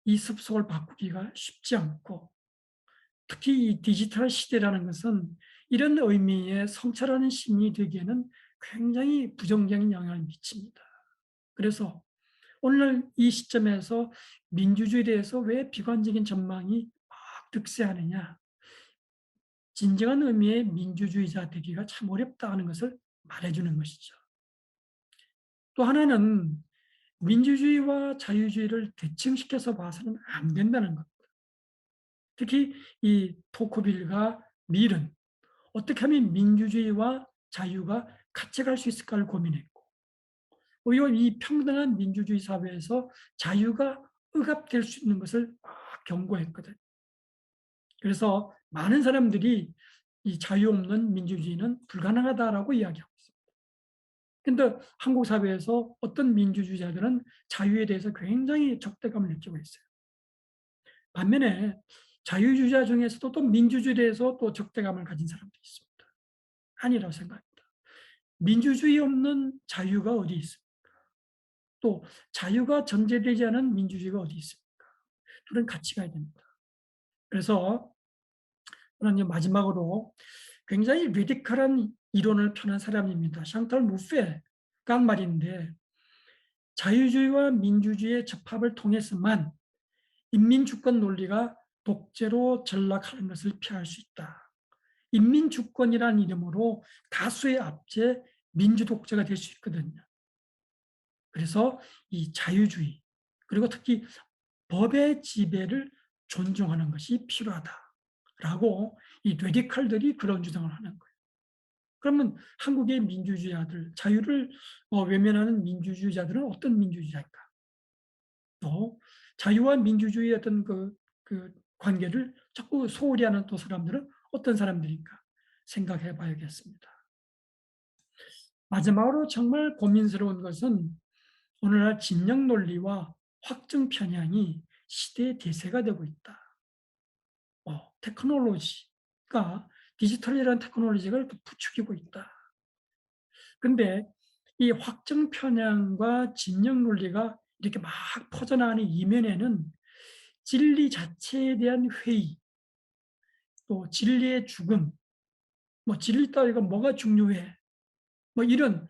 이 습속을 바꾸기가 쉽지 않고 특히 이 디지털 시대라는 것은 이런 의미의 성찰하는 시민이 되기에는 굉장히 부정적인 영향을 미칩니다. 그래서 오늘 이 시점에서 민주주의에 대해서 왜 비관적인 전망이 막 득세하느냐. 진정한 의미의 민주주의자 되기가 참 어렵다는 것을 말해주는 것이죠. 또 하나는 민주주의와 자유주의를 대칭시켜서 봐서는 안 된다는 것. 특히 이 토크빌과 밀은 어떻게 하면 민주주의와 자유가 같이 갈 수 있을까를 고민했고, 오히려 이 평등한 민주주의 사회에서 자유가 억압될 수 있는 것을 경고했거든. 그래서 많은 사람들이 이 자유 없는 민주주의는 불가능하다라고 이야기하고 있습니다. 근데 한국 사회에서 어떤 민주주의자들은 자유에 대해서 굉장히 적대감을 느끼고 있어요. 반면에 자유주의자 중에서도 또 민주주의에 대해서 또 적대감을 가진 사람도 있습니다. 아니라고 생각합니다. 민주주의 없는 자유가 어디 있습니까? 또 자유가 전제되지 않은 민주주의가 어디 있습니까? 둘은 같이 가야 됩니다. 그래서 저는 이제 마지막으로 굉장히 레디컬한 이론을 펴는 사람입니다. 샹탈 무페가 한 말인데, 자유주의와 민주주의의 접합을 통해서만 인민주권 논리가 독재로 전락하는 것을 피할 수 있다. 인민주권이라는 이름으로 다수의 압제, 민주독재가 될 수 있거든요. 그래서 이 자유주의, 그리고 특히 법의 지배를 존중하는 것이 필요하다라고 이 레디컬들이 그런 주장을 하는 거예요. 그러면 한국의 민주주의자들, 자유를 외면하는 민주주의자들은 어떤 민주주의자일까? 또 자유와 민주주의의 어떤 그 관계를 자꾸 소홀히 하는 또 사람들은 어떤 사람들인가 생각해 봐야겠습니다. 마지막으로 정말 고민스러운 것은 오늘날 진영 논리와 확증 편향이 시대의 대세가 되고 있다. 테크놀로지가 디지털이라는 테크놀로지를 또 부추기고 있다. 근데 이 확증 편향과 진영 논리가 이렇게 막 퍼져나가는 이면에는 진리 자체에 대한 회의, 또 진리의 죽음, 뭐 진리 따위가 뭐가 중요해, 뭐 이런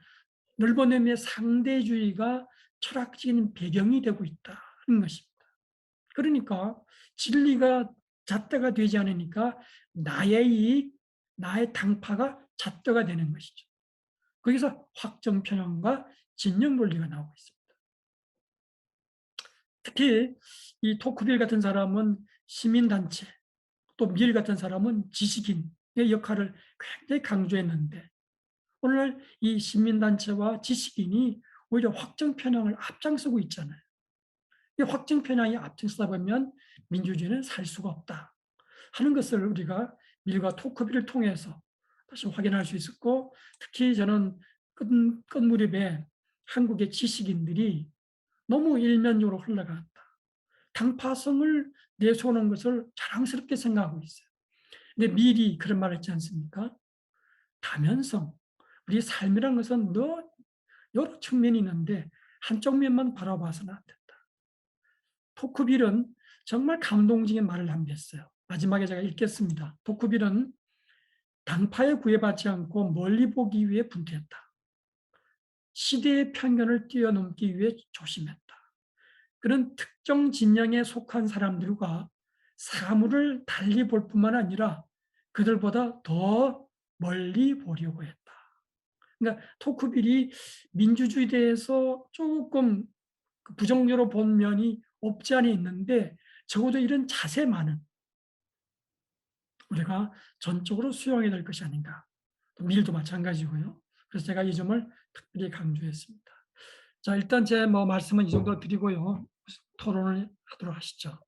넓은 의미의 상대주의가 철학적인 배경이 되고 있다는 것입니다. 그러니까 진리가 잣대가 되지 않으니까 나의 이익, 나의 당파가 잣대가 되는 것이죠. 거기서 확정 편향과 진영 논리가 나오고 있습니다. 특히 이 토크빌 같은 사람은 시민단체, 또 밀 같은 사람은 지식인의 역할을 굉장히 강조했는데, 오늘날 이 시민단체와 지식인이 오히려 확정 편향을 앞장서고 있잖아요. 이 확정 편향이 앞장서다 보면 민주주의는 살 수가 없다 하는 것을 우리가 밀과 토크빌을 통해서 다시 확인할 수 있었고, 특히 저는 끝 무렵에 한국의 지식인들이 너무 일면적으로 흘러갔다, 당파성을 내세우는 것을 자랑스럽게 생각하고 있어요. 근데 밀이 그런 말을 했지 않습니까? 다면성, 우리 삶이란 것은 여러 측면이 있는데 한쪽 면만 바라봐서는 안 된다. 토크빌은 정말 감동적인 말을 남겼어요. 마지막에 제가 읽겠습니다. 토크빌은 당파에 구애받지 않고 멀리 보기 위해 분투했다. 시대의 편견을 뛰어넘기 위해 조심했다. 그런 특정 진영에 속한 사람들과 사물을 달리 볼 뿐만 아니라 그들보다 더 멀리 보려고 했다. 그러니까 토크빌이 민주주의에 대해서 조금 부정적으로 본 면이 없지 않아 있는데, 적어도 이런 자세만은 우리가 전적으로 수용해야 될 것이 아닌가. 또 밀도 마찬가지고요. 그래서 제가 이 점을 특별히 강조했습니다. 자, 일단 제 말씀은 이 정도 드리고요. 토론을 하도록 하시죠.